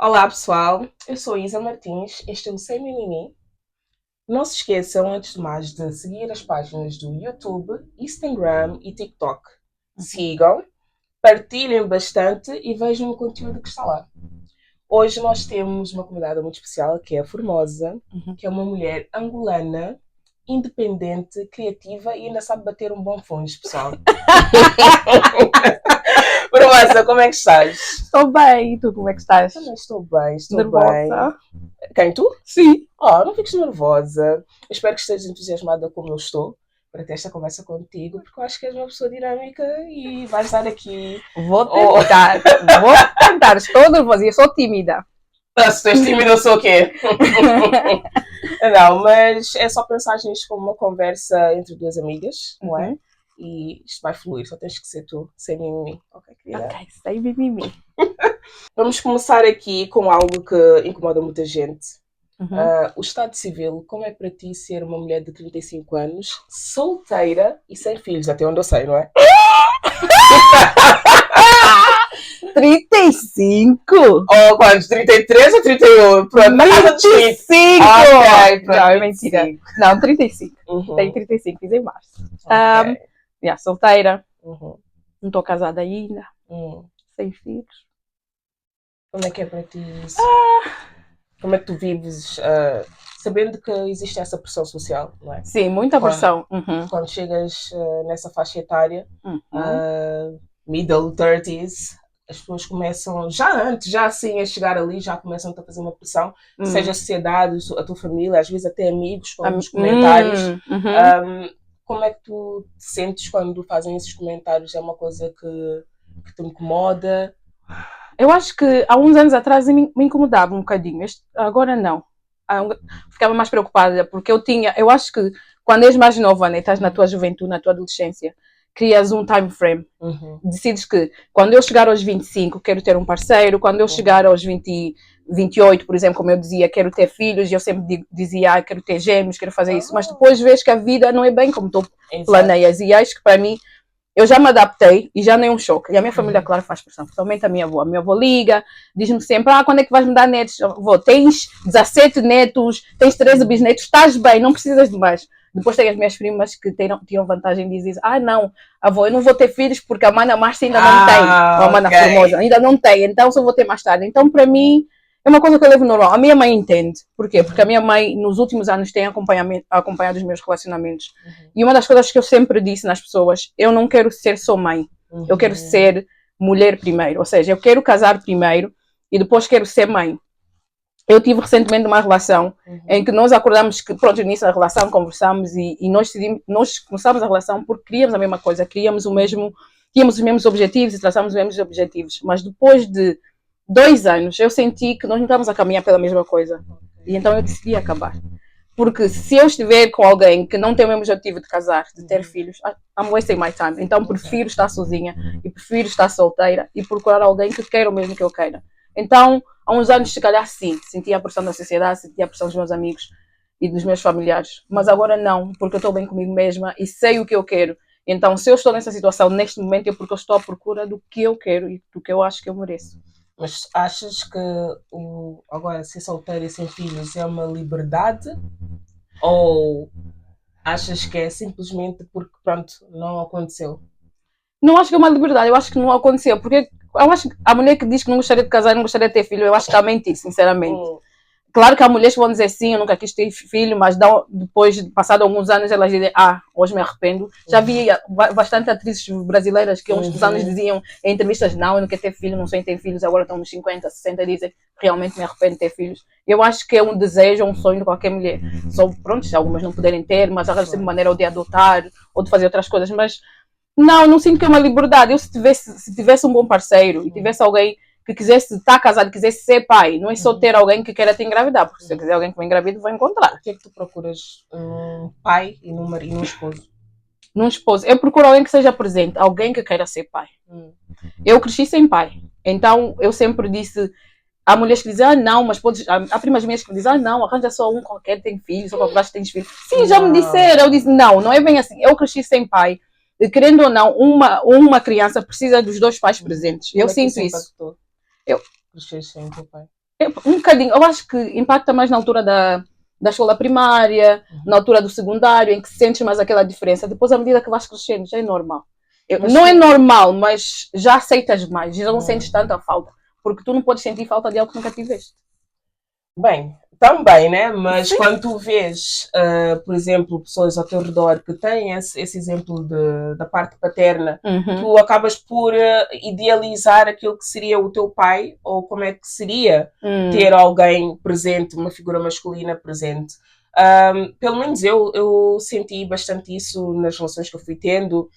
Olá pessoal, eu sou Isa Martins, este é o Sem Mimimi. Não se esqueçam, antes de mais, de seguir as páginas do YouTube, Instagram e TikTok. Sigam, partilhem bastante e vejam o conteúdo que está lá. Hoje nós temos uma convidada muito especial, que é a Formosa, que é uma mulher angolana, independente, criativa e ainda sabe bater um bom fone, pessoal. Formosa, como é que estás? Estou bem, e tu como é que estás? Também estou bem, estou Nervosa? bem. Quem, tu? Sim. Oh, não fiques nervosa. Eu espero que estejas entusiasmada como eu estou para ter esta conversa contigo, porque eu acho que és uma pessoa dinâmica e vais dar aqui. Vou tentar, estou nervosa e eu sou tímida. Se tu és tímida, eu sou o quê? Não, mas é só pensar nisto como uma conversa entre duas amigas, não é? E isto vai fluir, só tens que ser tu, sem mimimi. Ok, querida? Ok, sem mimimi. Vamos começar aqui com algo que incomoda muita gente. O estado civil, como é para ti ser uma mulher de 35 anos, solteira e sem filhos, até onde eu sei, não é? 35? Ou quantos? 33 ou 31? Pronto, na casa dos 35! Ok, pronto, não, é mentira. 25. Não, 35. Uhum. Tenho 35, fiz em março. Ok. Solteira, Uhum. não estou casada ainda, sem filhos. Como é que é para ti isso? Como é que tu vives sabendo que existe essa pressão social, não é? Sim, muita pressão. Quando chegas nessa faixa etária, middle 30s, as pessoas começam, já antes, já assim a chegar ali, já começam a fazer uma pressão, seja a sociedade, a tua família, às vezes até amigos, com alguns comentários. Como é que tu te sentes quando fazem esses comentários? É uma coisa que te incomoda? Eu acho que há uns anos atrás me incomodava um bocadinho, agora não. Ficava mais preocupada, porque eu acho que quando és mais nova, né, estás na tua juventude, na tua adolescência, crias um time frame. Decides que quando eu chegar aos 25 quero ter um parceiro, quando eu chegar aos 28, por exemplo, como eu dizia, quero ter filhos, e eu sempre dizia, quero ter gêmeos, quero fazer isso, mas depois vês que a vida não é bem como tu planeias, e acho que para mim eu já me adaptei e já nem é um choque. E a minha família, claro, faz pressão. Principalmente a minha avó. A minha avó liga, diz-me sempre, quando é que vais me dar netos? Avó, tens 17 netos, tens 13 bisnetos, estás bem, não precisas de mais. Depois tem as minhas primas que tinham vantagem de dizer, não, avó, eu não vou ter filhos porque a mana Márcia ainda não tem. Ou a mana Formosa ainda não tem, então só vou ter mais tarde. Então, para mim, é uma coisa que eu levo normal. A minha mãe entende. Por quê? Porque a minha mãe, nos últimos anos, tem acompanhado os meus relacionamentos. E uma das coisas que eu sempre disse nas pessoas, eu não quero ser só mãe. Eu quero ser mulher primeiro. Ou seja, eu quero casar primeiro e depois quero ser mãe. Eu tive recentemente uma relação em que nós acordamos que, pronto, no início da relação, conversamos e nós começámos a relação porque queríamos a mesma coisa, tínhamos os mesmos objetivos e traçámos os mesmos objetivos. Mas depois de 2 anos, eu senti que nós não estávamos a caminhar pela mesma coisa. E então eu decidi acabar. Porque se eu estiver com alguém que não tem o mesmo objetivo de casar, de ter filhos, I'm wasting my time. Então prefiro estar sozinha e prefiro estar solteira e procurar alguém que queira o mesmo que eu queira. Então, há uns anos, se calhar, sim, sentia a pressão da sociedade, sentia a pressão dos meus amigos e dos meus familiares. Mas agora não, porque eu estou bem comigo mesma e sei o que eu quero. Então, se eu estou nessa situação neste momento, é porque eu estou à procura do que eu quero e do que eu acho que eu mereço. Mas achas que agora ser solteira e sem filhos é uma liberdade? Ou achas que é simplesmente porque, pronto, não aconteceu? Não acho que é uma liberdade, eu acho que não aconteceu. Porque eu acho que a mulher que diz que não gostaria de casar e não gostaria de ter filho, eu acho que está a mentir, sinceramente. Claro que há mulheres que vão dizer sim, eu nunca quis ter filho, mas depois, passado alguns anos, elas dizem, hoje me arrependo. Já vi bastante atrizes brasileiras que há uns anos diziam em entrevistas, não, eu não quero ter filho, não sei em ter filhos, agora estão nos 50, 60 e dizem, realmente me arrependo de ter filhos. Eu acho que é um desejo, um sonho de qualquer mulher. Só, pronto, se algumas não puderem ter, mas arranjam sempre maneira ou de adotar, ou de fazer outras coisas, mas não sinto que é uma liberdade. Eu se tivesse um bom parceiro e tivesse alguém que quisesse estar casado, quisesse ser pai, não é só ter alguém que queira te engravidar, porque se eu quiser alguém que me engravide, vou encontrar. O que é que tu procuras? Um pai e num marido, num esposo? Num esposo. Eu procuro alguém que seja presente, alguém que queira ser pai. Eu cresci sem pai, então eu sempre disse. Há mulheres que dizem, não, mas podes. Há primas minhas que dizem, não, arranja só um qualquer, tem filhos, só para que tens filhos. Sim, já me disseram. Eu disse, não é bem assim. Eu cresci sem pai. Querendo ou não, uma criança precisa dos dois pais presentes. Eu sinto isso. Crescer sem teu pai. Um bocadinho. Eu acho que impacta mais na altura da escola primária, na altura do secundário, em que sentes mais aquela diferença. Depois, à medida que vais crescendo, já é normal. Não é normal, mas já aceitas mais, já não sentes tanta falta. Porque tu não podes sentir falta de algo que nunca tiveste. Bem, também, né? Mas Sim. quando tu vês, por exemplo, pessoas ao teu redor que têm esse exemplo da parte paterna, tu acabas por idealizar aquilo que seria o teu pai, ou como é que seria ter alguém presente, uma figura masculina presente. Pelo menos eu senti bastante isso nas relações que eu fui tendo,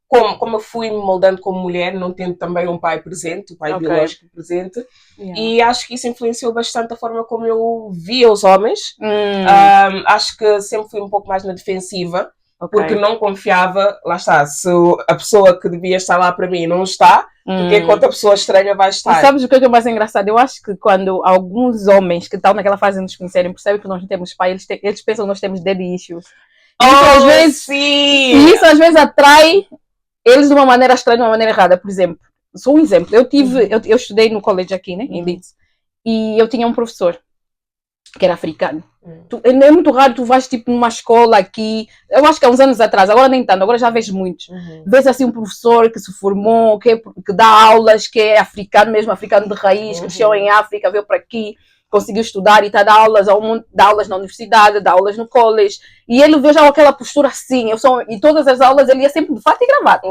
como eu fui me moldando como mulher, não tendo também um pai presente, o pai biológico presente, e acho que isso influenciou bastante a forma como eu via os homens. Acho que sempre fui um pouco mais na defensiva, porque não confiava, lá está, se a pessoa que devia estar lá para mim não está, porque é que outra pessoa estranha vai estar. E sabes o que é mais engraçado? Eu acho que quando alguns homens que estão naquela fase de nos conhecerem percebem que nós não temos pai, eles pensam que nós temos daddy issues. E isso às vezes atrai eles de uma maneira estranha, de uma maneira errada. Por exemplo, sou um exemplo. Eu estudei no colégio aqui, né, em Leeds, e eu tinha um professor que era africano. É muito raro tu vais tipo numa escola aqui, eu acho que há uns anos atrás, agora nem tanto, agora já vejo muitos. Vês assim um professor que se formou, que dá aulas, que é africano mesmo, africano de raiz, cresceu em África, veio para aqui, conseguiu estudar e está a dar aulas, dá aulas na universidade, dá aulas no college, e ele veio já com aquela postura assim, e todas as aulas ele ia sempre de fato e gravata.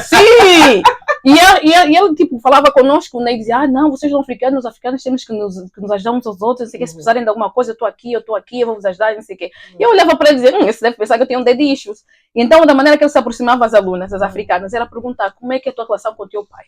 Sim! E ele tipo, falava connosco, né, e dizia, não, vocês são africanos, os africanos temos que nos ajudar uns aos outros, não sei o que, se precisarem de alguma coisa, eu estou aqui, eu vou vos ajudar, não sei o que. E eu olhava para ele e dizia, esse deve pensar que eu tenho um daddy issues. E então, da maneira que ele se aproximava às alunas, às africanas, era perguntar como é que é a tua relação com o teu pai.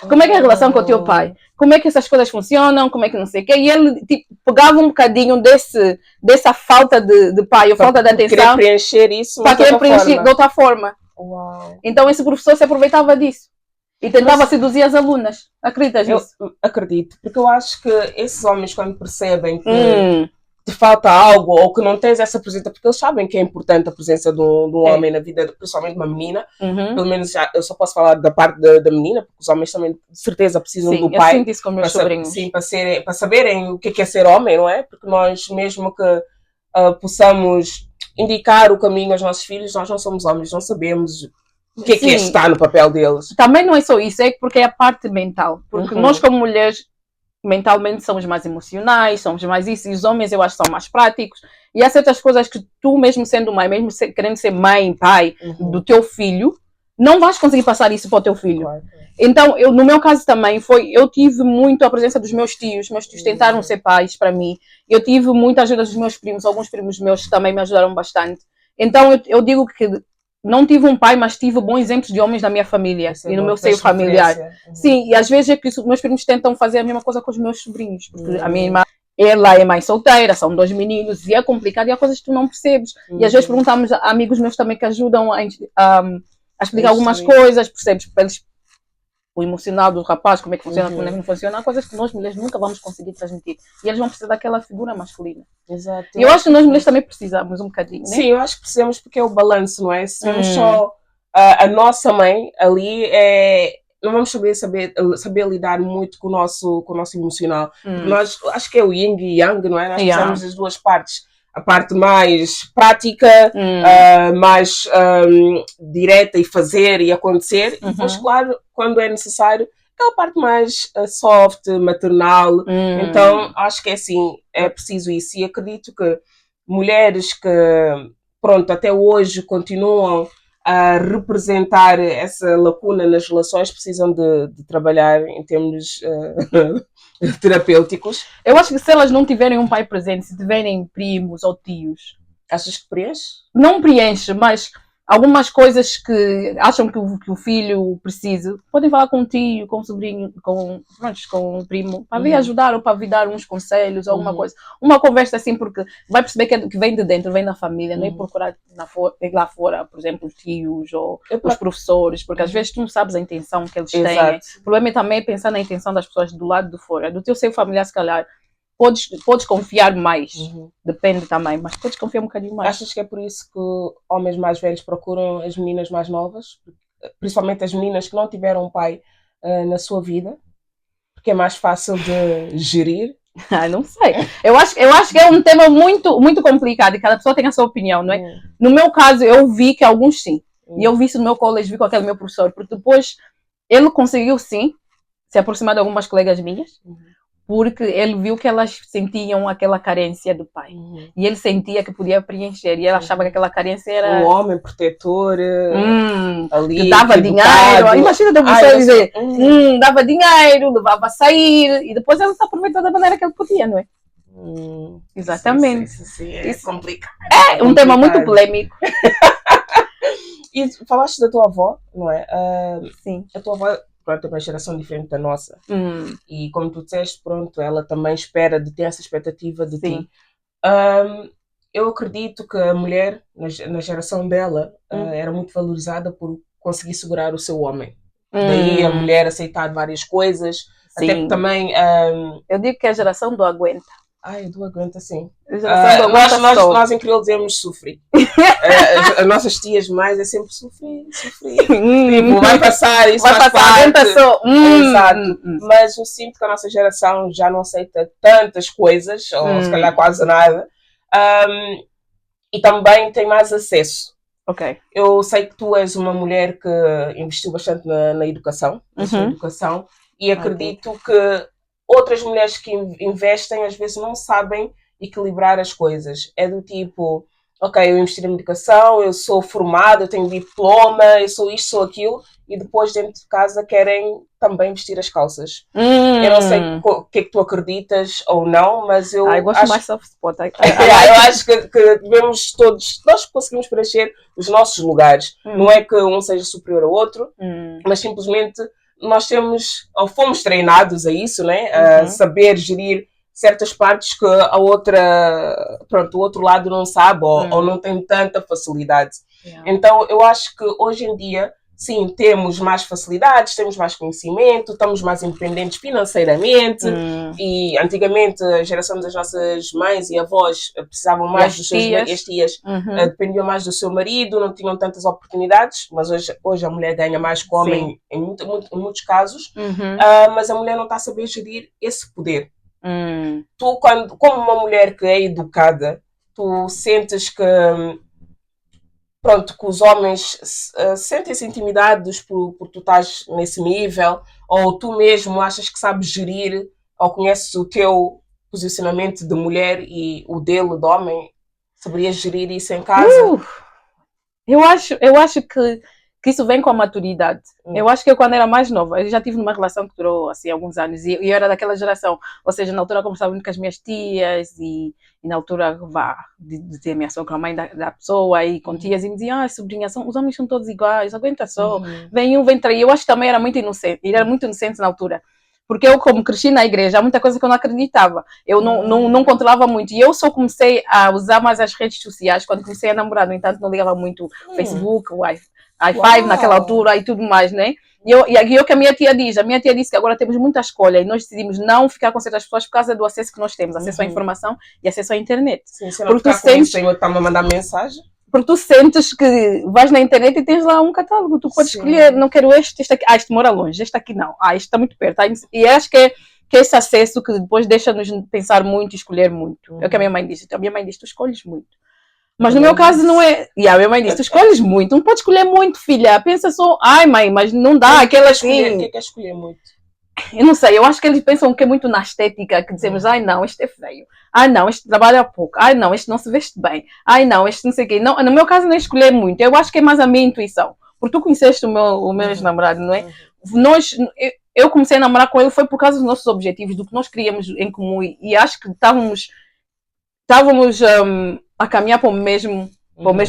Como é que é a relação com o teu pai? Como é que essas coisas funcionam? Como é que não sei o quê? E ele tipo, pegava um bocadinho dessa falta de pai, ou falta de atenção. Para preencher isso de outra forma. Uau. Então esse professor se aproveitava disso. E tentava seduzir as alunas. Acreditas nisso? Eu acredito. Porque eu acho que esses homens, quando percebem que te falta algo ou que não tens essa presença, porque eles sabem que é importante a presença de um homem na vida, principalmente uma menina. Pelo menos eu só posso falar da parte da menina, porque os homens também de certeza precisam do pai. Eu sinto isso com meus sobrinhos. Sim, para saberem o que é ser homem, não é? Porque nós, mesmo que possamos indicar o caminho aos nossos filhos, nós não somos homens, não sabemos o que é estar no papel deles. Também não é só isso, é porque é a parte mental. Porque nós, como mulheres, mentalmente somos mais emocionais, somos mais isso, e os homens eu acho que são mais práticos, e há certas coisas que tu mesmo sendo mãe, mesmo querendo ser mãe, pai do teu filho, não vais conseguir passar isso para o teu filho. Então, no meu caso também, eu tive muito a presença dos meus tios tentaram ser pais para mim, eu tive muita ajuda dos meus primos, alguns primos meus que também me ajudaram bastante. Então, eu digo que não tive um pai, mas tive bons exemplos de homens na minha família e no meu seio familiar. Sim, e às vezes é que meus primos tentam fazer a mesma coisa com os meus sobrinhos, porque a minha irmã, ela é mãe solteira, são 2 meninos, e é complicado, e há coisas que tu não percebes. E às vezes perguntamos a amigos meus também que ajudam a explicar algumas coisas, percebes? Para eles, o emocional do rapaz, como é que funciona, como é que não funciona, há coisas que nós mulheres nunca vamos conseguir transmitir. E eles vão precisar daquela figura masculina. Exato. E eu acho que nós mulheres também precisamos um bocadinho, né? Sim, eu acho que precisamos porque é o balanço, não é? Se temos só a nossa mãe ali, não vamos saber lidar muito com o nosso emocional. Nós, acho que é o yin e yang, não é? Nós precisamos das duas partes. A parte mais prática, mais direta e fazer e acontecer. E depois, claro, quando é necessário, aquela parte mais soft, maternal. Então, acho que é assim, é preciso isso. E acredito que mulheres que, pronto, até hoje continuam a representar essa lacuna nas relações precisam de trabalhar em termos terapêuticos. Eu acho que se elas não tiverem um pai presente, se tiverem primos ou tios, achas que preenche? Não preenche, mas algumas coisas que acham que o filho precisa, podem falar com o tio, com o sobrinho, com o primo, para vir ajudar ou para vir dar uns conselhos, alguma coisa. Uma conversa assim, porque vai perceber que vem de dentro, vem da família, não é procurar lá fora, por exemplo, os tios ou os professores, porque às vezes tu não sabes a intenção que eles têm. O problema é também pensar na intenção das pessoas do lado de fora, do teu seio familiar, se calhar. Podes confiar mais, depende também, mas podes confiar um bocadinho mais. Achas que é por isso que homens mais velhos procuram as meninas mais novas? Principalmente as meninas que não tiveram um pai na sua vida? Porque é mais fácil de gerir. Não sei. Eu acho que é um tema muito, muito complicado e cada pessoa tem a sua opinião, não é? No meu caso, eu vi que alguns sim. E eu vi isso no meu colégio, vi com aquele meu professor, porque depois ele conseguiu sim se aproximar de algumas colegas minhas, porque ele viu que elas sentiam aquela carência do pai. E ele sentia que podia preencher. E ele achava que aquela carência era... Um homem protetor, ali, que dava dinheiro. Imagina a pessoa dizer, dava dinheiro, levava a sair. E depois ela se aproveitou da maneira que ele podia, não é? Exatamente. Sim, é complicado. É um tema muito polêmico. E falaste da tua avó, não é? Sim. A tua avó, pronto, é uma geração diferente da nossa. E como tu disseste, pronto, ela também espera de ter essa expectativa de ti. Eu acredito que a mulher, na geração dela, era muito valorizada por conseguir segurar o seu homem. Daí a mulher aceitar várias coisas. Sim. Até que também... Eu digo que é a geração do aguenta. Ai, do aguenta, sim. Nós em crioulo dizemos sofrer. As nossas tias mais é sempre sofrer. Tipo, vai passar, isso vai faz passar, parte. Exato. Mas Mas eu sinto que a nossa geração já não aceita tantas coisas, ou se calhar quase nada. E também tem mais acesso. Ok. Eu sei que tu és uma mulher que investiu bastante na educação, na sua educação, e acredito que outras mulheres que investem às vezes não sabem equilibrar as coisas. É do tipo, ok, eu investi na educação, eu sou formada, eu tenho diploma, eu sou isto, sou aquilo, e depois dentro de casa querem também vestir as calças. Eu não sei o que é que tu acreditas ou não, mas eu gosto mais soft spot. Eu acho que devemos todos, nós conseguimos preencher os nossos lugares. Não é que um seja superior ao outro, mas simplesmente nós temos, ou fomos treinados a isso, né? A saber gerir certas partes que a outra, pronto, o outro lado não sabe ou não tem tanta facilidade. Então eu acho que hoje em dia, sim, temos mais facilidades, temos mais conhecimento, estamos mais independentes financeiramente. E antigamente a geração das nossas mães e avós precisavam mais dos seus maridos, as tias dependiam mais do seu marido, não tinham tantas oportunidades, mas hoje a mulher ganha mais que o homem em muitos casos, mas a mulher não está a saber gerir esse poder. Tu, como uma mulher que é educada, tu sentes que pronto, que os homens sentem-se intimidados por tu estás nesse nível, ou tu mesmo achas que sabes gerir, ou conheces o teu posicionamento de mulher e o dele, de homem, saberias gerir isso em casa? Eu acho que isso vem com a maturidade. Eu acho que eu, quando era mais nova, eu já tive uma relação que durou assim, alguns anos, e eu era daquela geração, ou seja, na altura eu conversava muito com as minhas tias, e na altura de ter a minha sogra, a mãe da pessoa, e com tias, e me diziam, sobrinha, os homens são todos iguais, aguenta só, vem um, vem trair. Eu acho que também era muito inocente, ele era muito inocente na altura. Porque eu, como cresci na igreja, há muita coisa que eu não acreditava. Eu não controlava muito. E eu só comecei a usar mais as redes sociais quando comecei a namorar. No entanto, não ligava muito o Facebook, o i5 naquela altura e tudo mais, né? E eu que a minha tia disse que agora temos muita escolha e nós decidimos não ficar com certas pessoas por causa do acesso que nós temos, acesso à informação e acesso à internet. Sim, se não ficar com isso, eu está-me a mandar mensagem. Porque tu sentes que vais na internet e tens lá um catálogo, tu podes escolher, não quero este aqui, este mora longe, este aqui não, este está muito perto. E acho que é esse acesso que depois deixa-nos pensar muito e escolher muito. É o que a minha mãe disse. A minha mãe disse, tu escolhes muito. Mas no meu caso não é. E a minha mãe disse, tu escolhes muito, não podes escolher muito, filha. Pensa só, mãe, mas não dá, aquela assim. O que é escolher muito? Eu não sei, eu acho que eles pensam que é muito na estética, que dizemos, não, este é feio. Não, este trabalha pouco. Não, este não se veste bem. Não, este não sei o quê. Não, no meu caso não é escolher muito, eu acho que é mais a minha intuição. Porque tu conheceste o meu ex-namorado, não é? Eu comecei a namorar com ele foi por causa dos nossos objetivos, do que nós queríamos em comum, e acho que estávamos a caminhar para o mesmo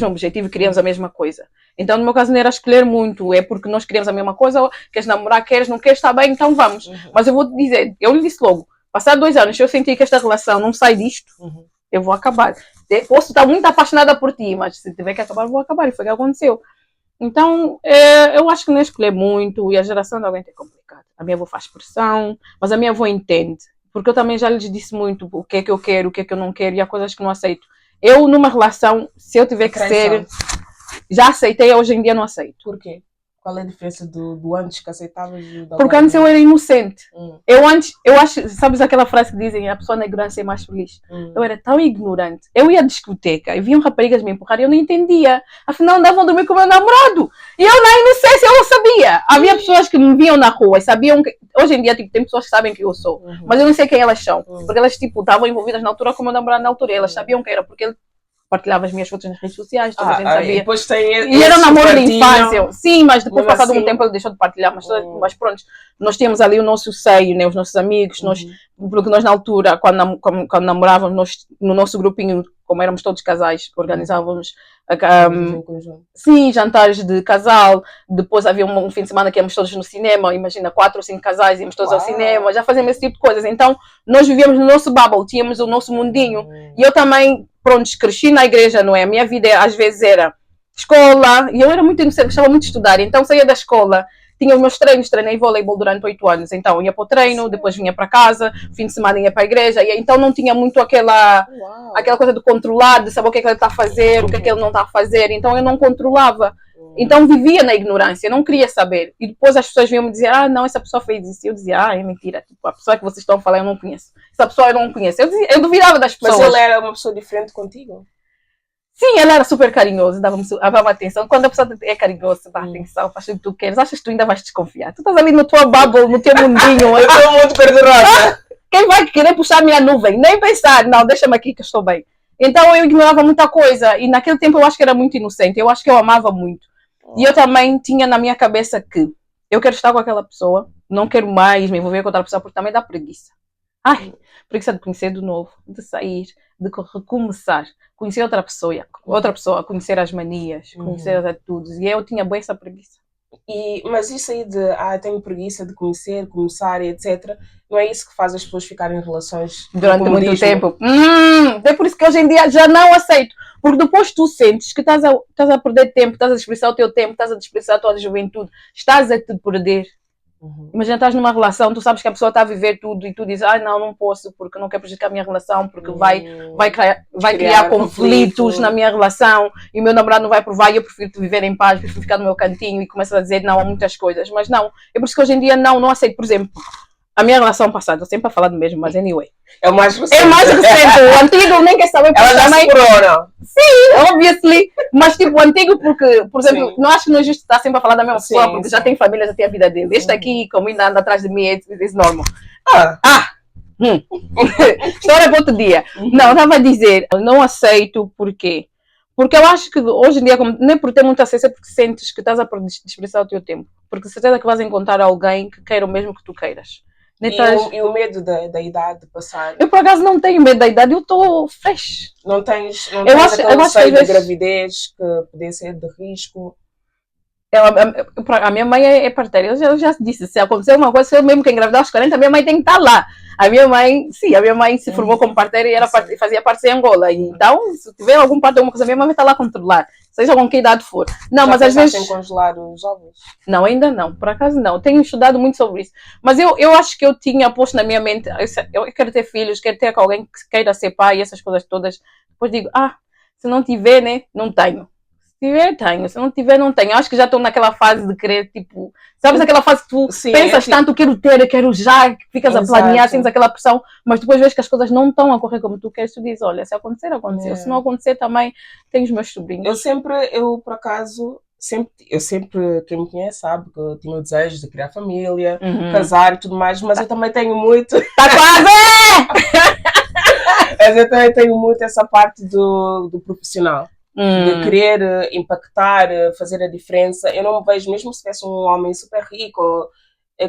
objetivo, queríamos a mesma coisa. Então, no meu caso, não era escolher muito, é porque nós queríamos a mesma coisa, queres namorar, queres, não queres, está bem, então vamos. Mas eu vou te dizer, eu lhe disse logo, passar 2 anos, se eu sentir que esta relação não sai disto, eu vou acabar. Posso estar muito apaixonada por ti, mas se tiver que acabar, eu vou acabar, e foi o que aconteceu. Então, eu acho que não é escolher muito, e a geração de alguém é complicada. A minha avó faz pressão, mas a minha avó entende, porque eu também já lhes disse muito o que é que eu quero, o que é que eu não quero, e há coisas que não aceito. Eu, numa relação, se eu tiver que ser... Já aceitei, hoje em dia não aceito. Por quê? Qual é a diferença do antes que aceitavas e do Porque agora? antes eu era inocente. Hum. Eu acho, sabes aquela frase que dizem, a pessoa na ignorância é mais feliz? Eu era tão ignorante. Eu ia à discoteca e viam raparigas me empurrar e eu não entendia. Afinal, andavam a dormir com o meu namorado. E eu, na inocência, eu não sabia. Havia pessoas que me viam na rua e sabiam que... Hoje em dia, tipo, tem pessoas que sabem quem eu sou. Mas eu não sei quem elas são. Porque elas, tipo, estavam envolvidas na altura com o meu namorado na altura. E elas sabiam quem era, porque ele partilhava as minhas fotos nas redes sociais, toda a gente sabia. Depois tem E era um namoro de partilham. infância. Sim, mas depois, Mesmo passado assim. um tempo, ele deixou de partilhar. Mas pronto, nós tínhamos ali o nosso seio, né? Os nossos amigos. Porque nós, na altura, quando namorávamos, no nosso grupinho, como éramos todos casais, organizávamos sim, jantares de casal. Depois havia um fim de semana que íamos todos no cinema. Imagina, 4 ou 5 casais, íamos todos ao cinema. Já fazíamos esse tipo de coisas. Então, nós vivíamos no nosso bubble, tínhamos o nosso mundinho. E eu também, pronto, cresci na igreja, não é? A minha vida, às vezes, era escola. E eu era muito inocente, gostava muito de estudar. Então, saía da escola, tinha os meus treinos, treinei voleibol durante 8 anos. Então, ia para o treino, depois vinha para casa, fim de semana ia para a igreja. E então, não tinha muito aquela coisa de controlar, de saber o que é que ele está a fazer, o que é que ele não está a fazer. Então, eu não controlava. Então, vivia na ignorância, não queria saber. E depois as pessoas vinham me dizer, não, essa pessoa fez isso. E eu dizia, é mentira. Tipo, a pessoa que vocês estão a falar, eu não conheço. Essa pessoa eu não conheço. Eu duvidava das pessoas. Mas ele era uma pessoa diferente contigo? Sim, ele era super carinhoso, dava atenção. Quando a pessoa é carinhosa, dá atenção, faz o que tu queres. Achas que tu ainda vais desconfiar? Tu estás ali no teu bubble, no teu mundinho. Eu estou muito cor-de-rosa. Quem vai querer puxar a minha nuvem? Nem pensar. Não, deixa-me aqui que eu estou bem. Então eu ignorava muita coisa. E naquele tempo eu acho que era muito inocente. Eu acho que eu amava muito. E eu também tinha na minha cabeça que eu quero estar com aquela pessoa, não quero mais me envolver com outra pessoa, porque também dá preguiça. Preguiça de conhecer de novo, de sair, de recomeçar, conhecer outra pessoa, conhecer as manias, conhecer as atitudes. E eu tinha bem essa preguiça. Mas isso aí de tenho preguiça de conhecer, começar e etc., não é isso que faz as pessoas ficarem em relações durante muito tempo? É por isso que hoje em dia já não aceito. Porque depois tu sentes que estás a perder tempo, estás a desperdiçar o teu tempo, estás a desperdiçar a tua juventude, estás a te perder. Imagina, estás numa relação, tu sabes que a pessoa está a viver tudo e tu dizes, não posso porque não quero prejudicar a minha relação, porque vai criar conflitos na minha relação e o meu namorado não vai provar e eu prefiro viver em paz, prefiro ficar no meu cantinho e começas a dizer não a muitas coisas. Mas não, é por isso que hoje em dia não aceito. Por exemplo, a minha relação passada, estou sempre a falar do mesmo, mas anyway. É o mais recente. É mais recente. O antigo nem quer saber. Ela já se curou, não? Sim, obviously. Mas tipo, o antigo porque, por exemplo, não acho que não é justo estar sempre a falar da mesma pessoa, porque já tem família, já tem a vida dele. Este aqui, como ainda anda atrás de mim, é normal. História para outro dia. Não, eu estava a dizer, não aceito, porquê? Porque eu acho que hoje em dia, nem por ter muita acesso, é porque sentes que estás a desperdiçar o teu tempo. Porque certeza que vais encontrar alguém que queira o mesmo que tu queiras. E o medo da idade de passar? Eu, por acaso, não tenho medo da idade, eu estou fresh. Não tens eu acho receio de gravidez que podia ser de risco? A minha mãe é parteira, eu já disse, se acontecer uma coisa, se eu mesmo que engravidar aos 40, a minha mãe tem que estar lá. A minha mãe se formou como parteira e fazia parte em Angola. Então, se tiver algum parte de alguma coisa, a minha mãe vai estar lá a controlar, seja com que idade for. Não, já mas às vezes. Em congelar os ovos? Não, ainda não, por acaso não. Tenho estudado muito sobre isso. Mas eu acho que eu tinha posto na minha mente, eu quero ter filhos, quero ter alguém que queira ser pai, essas coisas todas. Depois digo, se não tiver, né, não tenho. Se tiver, tenho. Se não tiver, não tenho. Acho que já estou naquela fase de querer, tipo... Sabes aquela fase que tu pensas tanto, quero ter, quero já, que ficas a planear, tens aquela pressão, mas depois vês que as coisas não estão a correr como tu queres, tu dizes, olha, se acontecer, aconteceu. Se não acontecer, também tenho os meus sobrinhos. Eu por acaso, quem me conhece sabe que eu tinha o desejo de criar família, casar e tudo mais, mas eu também tenho muito... Tá quase! Mas eu também tenho muito essa parte do profissional. De querer impactar, fazer a diferença. Eu não me vejo, mesmo se fosse um homem super rico ou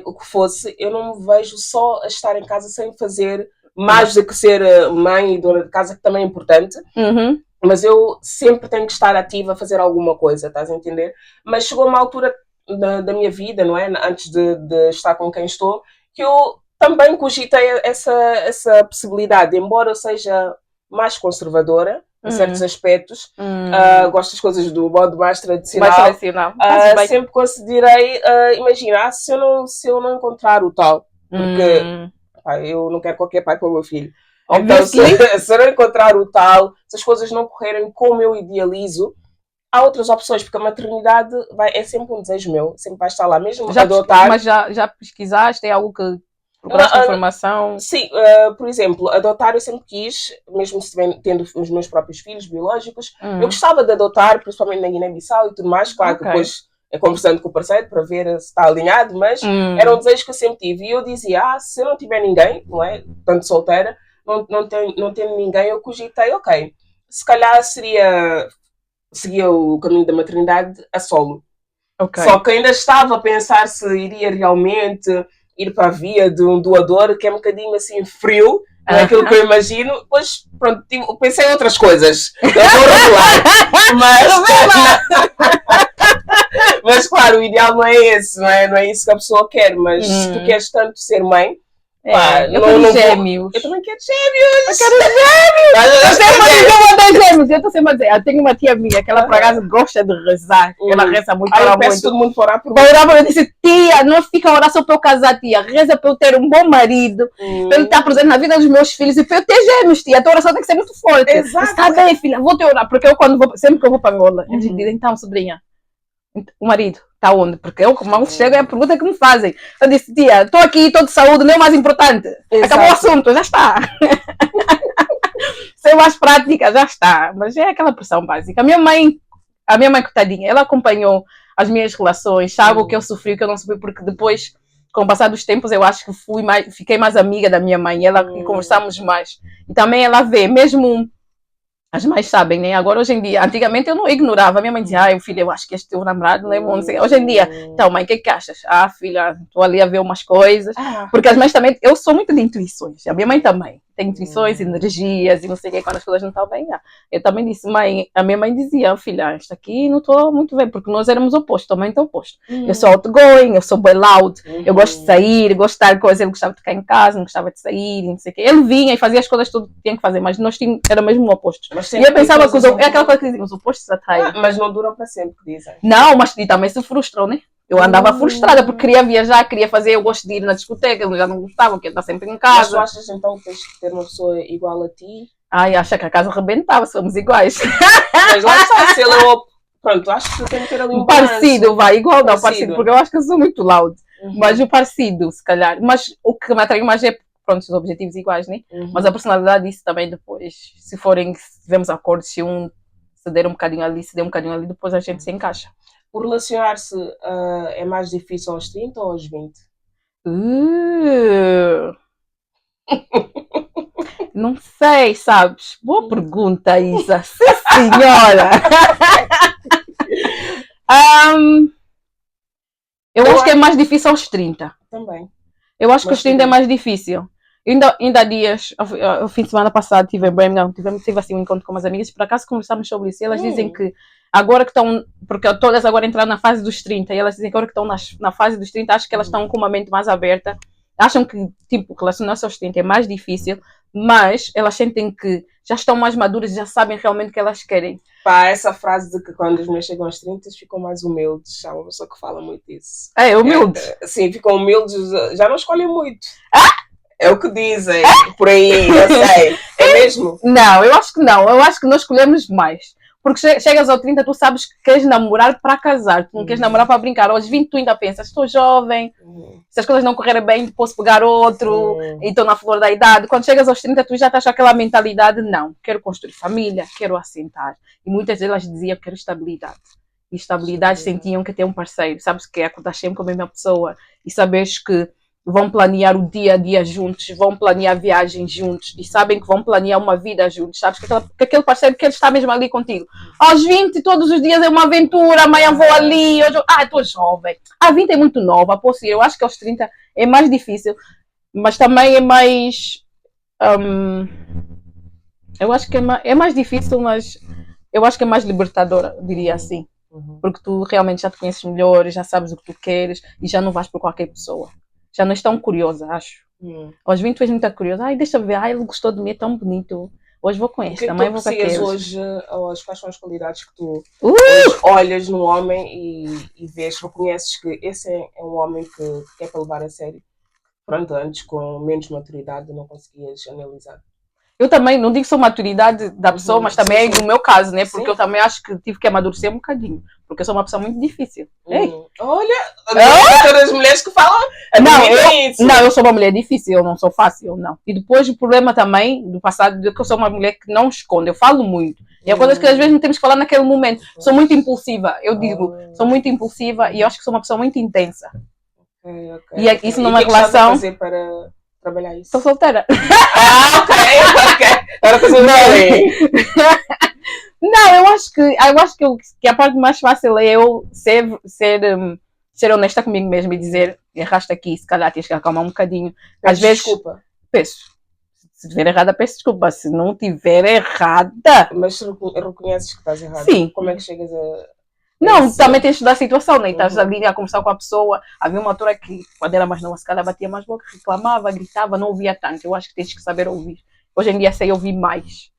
o que fosse, eu não me vejo só a estar em casa sem fazer mais do que ser mãe e dona de casa, que também é importante. Mas eu sempre tenho que estar ativa a fazer alguma coisa, estás a entender? Mas chegou uma altura da minha vida, não é? Antes de estar com quem estou, que eu também cogitei essa possibilidade, embora eu seja mais conservadora em certos aspectos, gosto das coisas do modo mais tradicional. Sempre considerei, imagina, se eu não encontrar o tal, porque eu não quero qualquer pai para o meu filho. Então, se eu não encontrar o tal, se as coisas não correrem como eu idealizo, há outras opções, porque a maternidade é sempre um desejo meu, sempre vai estar lá, mesmo Já, adotar. mas já pesquisaste? É algo que procuraste informação? Sim, por exemplo, adotar eu sempre quis, mesmo tendo os meus próprios filhos biológicos, eu gostava de adotar, principalmente na Guiné-Bissau e tudo mais, claro que depois conversando com o parceiro para ver se está alinhado, mas era um desejo que eu sempre tive. E eu dizia, se eu não tiver ninguém, não é? Tanto solteira, não tenho ninguém, eu cogitei, ok, se calhar seguia o caminho da maternidade a solo. Só que ainda estava a pensar se iria realmente ir para a via de um doador, que é um bocadinho assim frio, não é aquilo que eu imagino. Depois, pronto, pensei em outras coisas. Eu vou revelar. Mas claro, o ideal não é esse, não é isso que a pessoa quer. Mas se tu queres tanto ser mãe, eu quero gêmeos. Eu também quero gêmeos. Eu quero gêmeos. Eu estou sempre a dizer, eu tenho uma tia minha que ela por acaso gosta de rezar. Ela reza muito. Eu peço todo mundo para orar por mim. Eu disse, tia, não fica a orar só para eu casar, tia. Reza para eu ter um bom marido, para ele estar presente na vida dos meus filhos e para eu ter gêmeos, tia. A tua oração tem que ser muito forte. Exato. Está bem, filha, vou te orar. Porque eu sempre que eu vou para Angola, eles dizem, então, sobrinha, o marido está onde? Porque eu, como chego, é a pergunta que me fazem. Eu disse, tia, estou aqui, estou de saúde, não é o mais importante. Exato. Acabou o assunto, já está. Ser mais prática, já está. Mas é aquela pressão básica. A minha mãe, coitadinha, ela acompanhou as minhas relações, sabe o que eu sofri, o que eu não sofri, porque depois, com o passar dos tempos, eu acho que fiquei mais amiga da minha mãe, e conversamos mais. E também ela vê, mesmo as mães sabem, né? Agora, hoje em dia, antigamente eu não ignorava. A minha mãe dizia, filha, eu acho que este teu namorado não é bom. Não sei. Hoje em dia, então, mãe, o que achas? Filha, estou ali a ver umas coisas. Porque as mães também, eu sou muito de intuições. A minha mãe também tem intuições, energias e não sei o que, quando as coisas não estão bem. Eu também disse, mãe, a minha mãe dizia, filha, isto aqui não estou muito bem, porque nós éramos opostos, também estou oposto. Eu sou outgoing, eu sou bem loud, eu gosto de sair, gosto de estar coisas, ele gostava de ficar em casa, não gostava de sair, não sei o que. Ele vinha e fazia as coisas tudo que tinha que fazer, mas nós era mesmo opostos. E eu pensava que é aquela coisa que dizem, os opostos se atraem. Mas não duram para sempre, dizem. Não, mas e também se frustram, né? Eu andava frustrada porque queria viajar, queria fazer, eu gosto de ir na discoteca, eu já não gostava, porque estar sempre em casa. Mas tu achas então que tens que ter uma pessoa igual a ti? Acha que a casa arrebentava se fomos iguais. Mas lá está, se ele é o... Pronto, acho que tem que ter ali um parecido, vai, igual não, parecido, porque eu acho que eu sou muito loud. Mas o parecido, se calhar. Mas o que me atrai mais é, pronto, os objetivos iguais, né? Mas a personalidade, isso também depois, se tivermos acordos, se um ceder um bocadinho ali, ceder um bocadinho ali, depois a gente se encaixa. O relacionar-se é mais difícil aos 30 ou aos 20? Não sei, sabes? Boa pergunta, Isa. Sim, senhora! Eu acho que é mais difícil aos 30. Também. Eu acho que aos 30 é mais difícil. Ainda há dias, o fim de semana passado, tive em Birmingham, tive assim um encontro com umas amigas, por acaso conversámos sobre isso, e elas dizem que agora que estão, porque todas agora entraram na fase dos 30, e elas dizem que agora que estão na fase dos 30, acho que elas estão com uma mente mais aberta, acham que, tipo, relacionar-se aos 30 é mais difícil, mas elas sentem que já estão mais maduras e já sabem realmente o que elas querem. Essa frase de que quando as mulheres chegam aos 30 ficam mais humildes, há uma pessoa que fala muito isso. Humilde? Sim, ficam humildes, já não escolhem muito. É o que dizem, por aí, eu sei. É mesmo? Não, eu acho que não. Eu acho que nós escolhemos mais. Porque chegas aos 30, tu sabes que queres namorar para casar. Tu não queres namorar para brincar. Aos 20 tu ainda pensas, estou jovem, se as coisas não correrem bem, posso pegar outro, e estou na flor da idade. Quando chegas aos 30, tu já estás com aquela mentalidade, não, quero construir família, quero assentar. E muitas delas diziam, quero estabilidade. E estabilidade sentiam que ter um parceiro, sabes que é acordar sempre com a mesma pessoa e saberes que vão planear o dia a dia juntos, vão planear viagens juntos e sabem que vão planear uma vida juntos, sabes? Que aquele parceiro que ele está mesmo ali contigo. Aos 20, todos os dias é uma aventura, amanhã vou ali, hoje estou jovem. 20 é muito nova, posso ir. Eu acho que aos 30 é mais difícil, mas também é mais... eu acho que é mais difícil, mas eu acho que é mais libertadora, diria assim. Porque tu realmente já te conheces melhor, já sabes o que tu queres e já não vais por qualquer pessoa. Já não és tão curiosa, acho. Aos 20 tu és muito curiosa. Deixa eu ver. Ele gostou de mim, é tão bonito. Hoje vou com esta, amanhã vou com aquele. Hoje, quais são as qualidades que tu olhas no homem e vês, reconheces que esse é um homem que é para levar a sério? Pronto, antes com menos maturidade não conseguias analisar. Eu também, não digo que sou maturidade da pessoa, mas também é no meu caso, né? Porque Sim. eu também acho que tive que amadurecer um bocadinho. Porque eu sou uma pessoa muito difícil. Ei, Olha, todas as mulheres que falam, não, eu sou uma mulher difícil, eu não sou fácil, não. E depois o problema também do passado é que eu sou uma mulher que não esconde, eu falo muito. E é coisas que às vezes não temos que falar naquele momento. Sou muito impulsiva, eu digo, sou muito impulsiva e eu acho que sou uma pessoa muito intensa. E isso numa relação. O que fazer para trabalhar isso? Estou solteira. Ok. Agora bem. Não, eu acho que a parte mais fácil é eu ser honesta comigo mesma e dizer, erraste aqui, se calhar tens que acalmar um bocadinho. Às vezes, desculpa. Peço. Se estiver errada, peço desculpa. Se não estiver errada... Mas reconheces que estás errada? Sim. Como é que chegas a... Não, também tens de estudar a situação, né? Estás ali a conversar com a pessoa. Havia uma altura que, quando era mais nova, se calhar batia mais boca, reclamava, gritava, não ouvia tanto. Eu acho que tens que saber ouvir. Hoje em dia sei ouvir mais.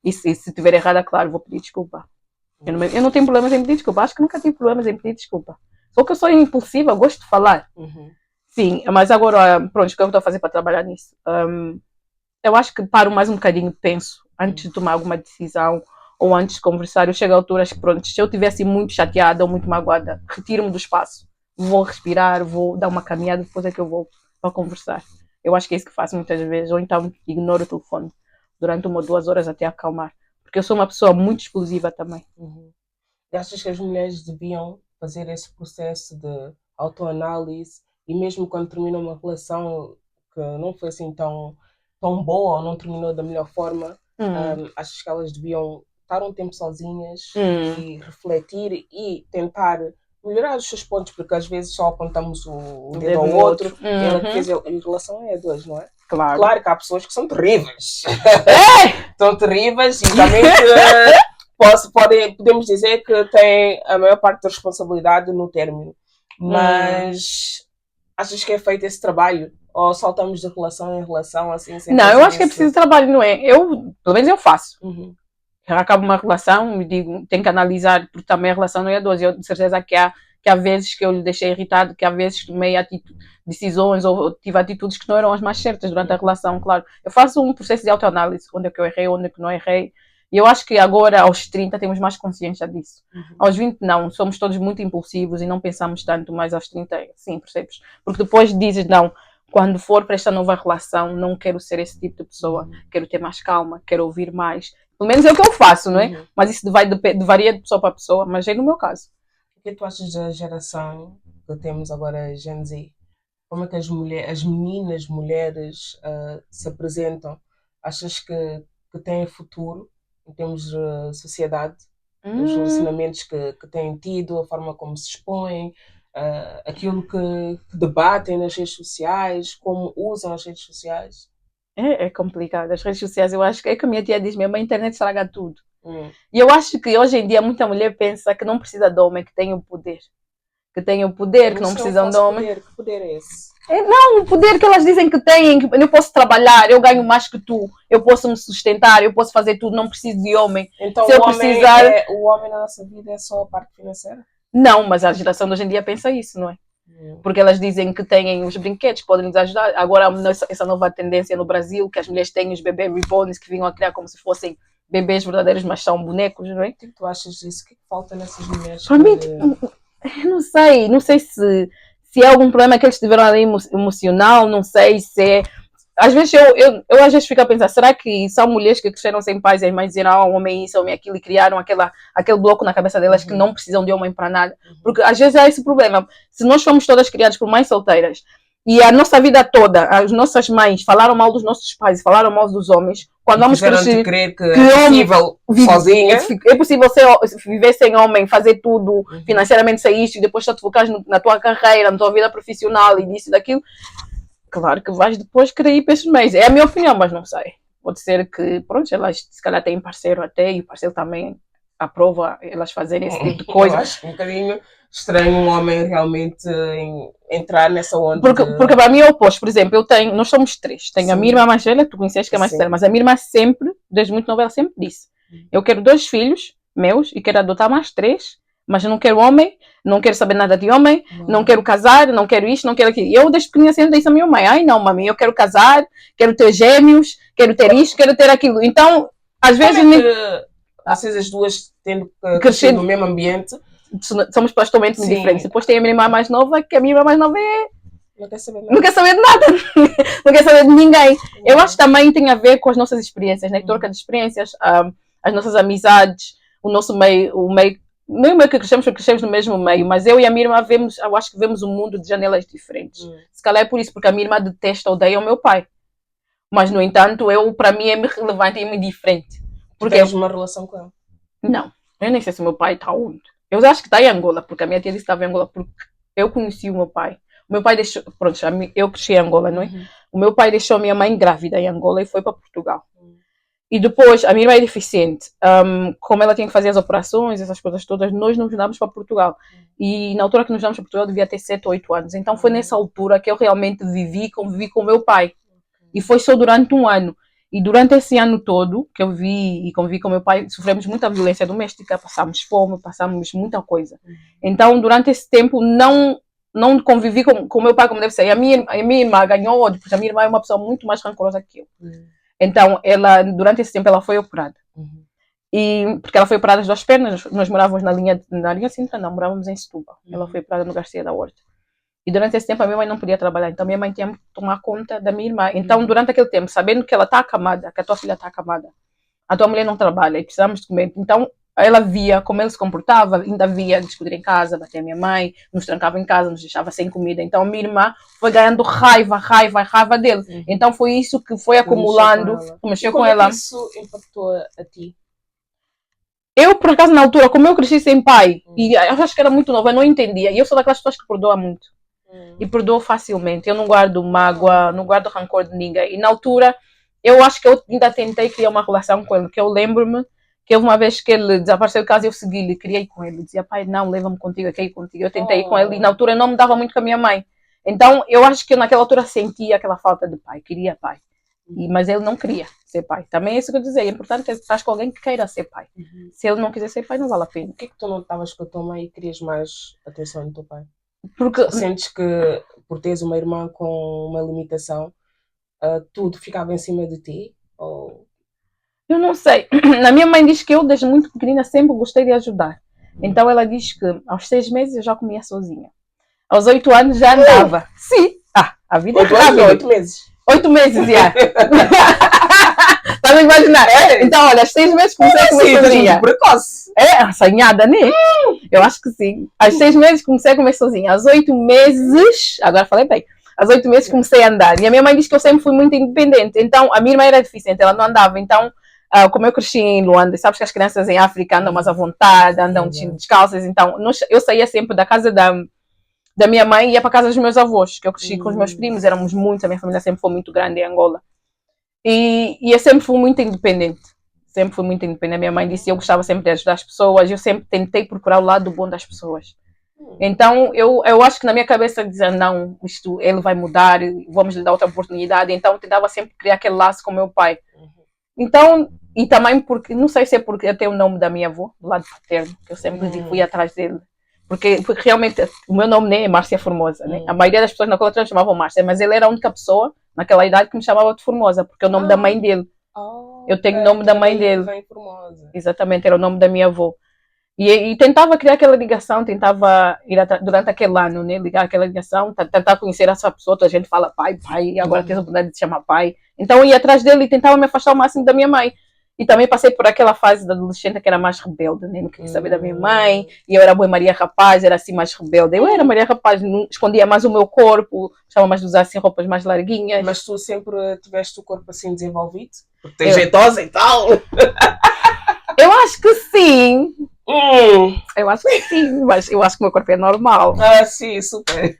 E se estiver errada, claro, vou pedir desculpa. Eu não tenho problemas em pedir desculpa. Acho que nunca tive problemas em pedir desculpa. Só que eu sou impulsiva, eu gosto de falar. Sim, mas agora, pronto, o que eu estou a fazer para trabalhar nisso? Eu acho que paro mais um bocadinho, penso, antes de tomar alguma decisão ou antes de conversar. Eu chego a alturas que, pronto, se eu estivesse muito chateada ou muito magoada, retiro-me do espaço. Vou respirar, vou dar uma caminhada, depois é que eu volto para conversar. Eu acho que é isso que faço muitas vezes. Ou então ignoro o telefone durante 1 ou 2 horas até acalmar. Porque eu sou uma pessoa muito explosiva também. E achas que as mulheres deviam fazer esse processo de autoanálise e mesmo quando terminam uma relação que não foi assim tão boa ou não terminou da melhor forma, achas que elas deviam estar um tempo sozinhas e refletir e tentar melhorar os seus pontos, porque às vezes só apontamos o dedo ao outro e ela que fez a relação é a 2, não é? Claro que há pessoas que são terríveis. São terríveis e também podemos dizer que têm a maior parte da responsabilidade no término. Mas achas que é feito esse trabalho? Ou saltamos de relação em relação assim? Não, eu acho que é preciso trabalho, não é? Pelo menos eu faço. Eu acabo uma relação e digo, tenho que analisar, porque também a relação não é a 2. Eu de certeza que há vezes que eu lhe deixei irritado, que há vezes que tomei decisões ou tive atitudes que não eram as mais certas durante a relação, claro. Eu faço um processo de autoanálise, onde é que eu errei, onde é que não errei. E eu acho que agora, aos 30, temos mais consciência disso. Aos 20, não. Somos todos muito impulsivos e não pensamos tanto, mas aos 30, sim, percebes? Porque depois dizes, não, quando for para esta nova relação, não quero ser esse tipo de pessoa. Quero ter mais calma, quero ouvir mais. Pelo menos é o que eu faço, não é? Mas isso varia de pessoa para pessoa, mas é no meu caso. O que tu achas da geração que temos agora, Gen Z? Como é que as meninas, mulheres se apresentam? Achas que têm futuro em termos de sociedade? Os relacionamentos que têm tido, a forma como se expõem, aquilo que debatem nas redes sociais, como usam as redes sociais? É complicado. As redes sociais, eu acho que é que a minha tia diz mesmo, a internet estraga tudo. E eu acho que hoje em dia muita mulher pensa que não precisa de homem, que tem o poder. Que tem o poder, que não precisam de homem. Que poder é esse? Não, o poder que elas dizem que têm, que eu posso trabalhar, eu ganho mais que tu, eu posso me sustentar, eu posso fazer tudo, não preciso de homem. Então se eu precisar... o homem na nossa vida é só a parte financeira? Não, mas a geração de hoje em dia pensa isso, não é? Porque elas dizem que têm os brinquedos, podem nos ajudar. Agora, essa nova tendência no Brasil, que as mulheres têm os bebês reborns que vinham a criar como se fossem bebês verdadeiros, mas são bonecos, não é? O que tu achas disso? O que falta nessas mulheres? Para mim, eu não sei se é algum problema que eles tiveram ali emocional, não sei se é... Às vezes eu às vezes fico a pensar, será que são mulheres que cresceram sem pais e as mães diziam, homem isso, homem aquilo, e criaram aquele bloco na cabeça delas que não precisam de homem para nada? Porque às vezes há esse problema. Se nós fomos todas criadas por mães solteiras e a nossa vida toda, as nossas mães falaram mal dos nossos pais, falaram mal dos homens, quando vamos crescer, crer que é possível sozinha, é possível viver sem homem, fazer tudo, financeiramente ser isto, e depois só te focares na tua carreira, na tua vida profissional e disso e daquilo. Claro que vais depois querer ir para esses meios. É a minha opinião, mas não sei. Pode ser que, pronto, elas se calhar têm parceiro até e o parceiro também aprova elas fazerem esse tipo de coisa. Eu acho um bocadinho estranho um homem realmente entrar nessa onda. Porque para mim é o oposto. Por exemplo, nós somos 3. Tenho a minha irmã mais velha, tu conheces que é mais velha, mas a minha irmã sempre, desde muito nova, ela sempre disse: eu quero 2 filhos meus e quero adotar mais 3. Mas eu não quero homem, não quero saber nada de homem, não quero casar, não quero isto, não quero aquilo. E eu desde pequenina sempre disse à minha mãe, ai não, mami, eu quero casar, quero ter gêmeos, quero ter isto, quero ter aquilo. Então, às vezes, Como é que vocês as duas tendo crescido no mesmo ambiente, somos totalmente Sim. diferentes. Depois tem a minha irmã mais nova, que a minha irmã mais nova não quer saber nada? não quer saber de nada, não quer saber de ninguém. Eu acho que também tem a ver com as nossas experiências, né? Troca de experiências, as nossas amizades, o nosso meio, não é o meio que crescemos, porque crescemos no mesmo meio, mas eu e a minha irmã eu acho que vemos o mundo de janelas diferentes. Se calhar é por isso, porque a minha irmã detesta, odeia o meu pai. Mas, no entanto, para mim é relevante e é muito diferente. Porque tens uma relação com ele? Não, eu nem sei se o meu pai está onde. Eu acho que está em Angola, porque a minha tia disse que estava em Angola, porque eu conheci o meu pai. O meu pai deixou, pronto, eu cresci em Angola, não é? O meu pai deixou a minha mãe grávida em Angola e foi para Portugal. E depois, a minha irmã é deficiente. Como ela tinha que fazer as operações, essas coisas todas, nós nos mudamos para Portugal. E na altura que nos mudamos para Portugal, eu devia ter 7 ou 8 anos. Então foi nessa altura que eu realmente convivi com o meu pai. E foi só durante um ano. E durante esse ano todo que eu vi e convivi com meu pai, sofremos muita violência doméstica, passámos fome, passámos muita coisa. Então, durante esse tempo, não convivi com meu pai como deve ser. E a minha irmã ganhou ódio, porque a minha irmã é uma pessoa muito mais rancorosa que eu. Então, durante esse tempo, ela foi operada. E, porque ela foi operada das 2 pernas, nós morávamos na linha Sintra, não, morávamos em Setúbal. Ela foi operada no Garcia da Horta. E durante esse tempo a minha mãe não podia trabalhar, então a minha mãe tinha que tomar conta da minha irmã. Então, durante aquele tempo, sabendo que ela está acamada, que a tua filha está acamada, a tua mulher não trabalha e precisamos de comer, então ela via como ele se comportava, ainda via discutir em casa, bater a minha mãe, nos trancava em casa, nos deixava sem comida. Então a minha irmã foi ganhando raiva dele. Então foi isso que foi acumulando, mexeu com ela. Como isso impactou a ti? Eu, por acaso, na altura, como eu cresci sem pai, e eu acho que era muito nova, eu não entendia. E eu sou daquelas pessoas que perdoa muito. E perdoo facilmente. Eu não guardo mágoa, não guardo rancor de ninguém. E na altura, eu acho que eu ainda tentei criar uma relação com ele, que eu lembro-me que houve uma vez que ele desapareceu de casa e eu segui-lhe, queria ir com ele. Dizia, pai, não, leva-me contigo, eu quero ir contigo. Eu tentei ir com ele e na altura eu não me dava muito com a minha mãe. Então, eu acho que eu naquela altura sentia aquela falta de pai, queria pai. Mas ele não queria ser pai. Também é isso que eu dizia, é importante estar com alguém que queira ser pai. Se ele não quiser ser pai, não vale a pena. Por que tu não estavas com a tua mãe e querias mais atenção do teu pai? Porque sentes que por teres uma irmã com uma limitação, tudo ficava em cima de ti? Ou... Eu não sei. A minha mãe diz que eu, desde muito pequenina, sempre gostei de ajudar. Então ela diz que aos 6 meses eu já comia sozinha. Aos 8 anos já andava. Sim. A vida é rápida. 8 meses. 8 meses, já. Estás a imaginar? Então, olha, aos 6 meses comecei a comer sozinha. Precoce. Assanhada, né? Eu acho que sim. Aos 6 meses comecei a comer sozinha. Aos 8 meses, agora falei bem, aos 8 meses comecei a andar. E a minha mãe diz que eu sempre fui muito independente. Então, a minha irmã era deficiente, ela não andava. Então, como eu cresci em Luanda, sabes que as crianças em África andam mais à vontade, andam descalças. Então, eu saía sempre da casa da minha mãe e ia para casa dos meus avós, que eu cresci com os meus primos, éramos muitos, a minha família sempre foi muito grande em Angola. E eu sempre fui muito independente. Sempre fui muito independente. A minha mãe disse que eu gostava sempre de ajudar as pessoas, eu sempre tentei procurar o lado bom das pessoas. Então, eu acho que na minha cabeça dizia, não, ele vai mudar, vamos lhe dar outra oportunidade. Então, eu tentava sempre criar aquele laço com meu pai. Então, e também porque, não sei se é porque eu tenho o nome da minha avó, do lado paterno, que eu sempre fui atrás dele. Porque realmente o meu nome é Márcia Formosa, né? A maioria das pessoas na Cola Trans chamavam Márcia, mas ele era a única pessoa naquela idade que me chamava de Formosa, porque é o nome da mãe dele. Eu tenho o nome da mãe dele. Exatamente, era o nome da minha avó. E tentava criar aquela ligação, tentava ir durante aquele ano, né? Ligar aquela ligação, tentar conhecer essa pessoa, toda a gente fala pai, e agora tens a oportunidade de se chamar pai. Então eu ia atrás dele e tentava me afastar o máximo da minha mãe. E também passei por aquela fase da adolescente que era mais rebelde, né? Não queria saber da minha mãe. E eu era boa Maria Rapaz, era assim mais rebelde. Eu era Maria Rapaz, escondia mais o meu corpo, gostava mais de usar assim roupas mais larguinhas. Mas tu sempre tiveste o corpo assim desenvolvido? Porque tens jeitosa e tal? Eu acho que sim. Eu acho que sim, mas eu acho que o meu corpo é normal. Sim, super.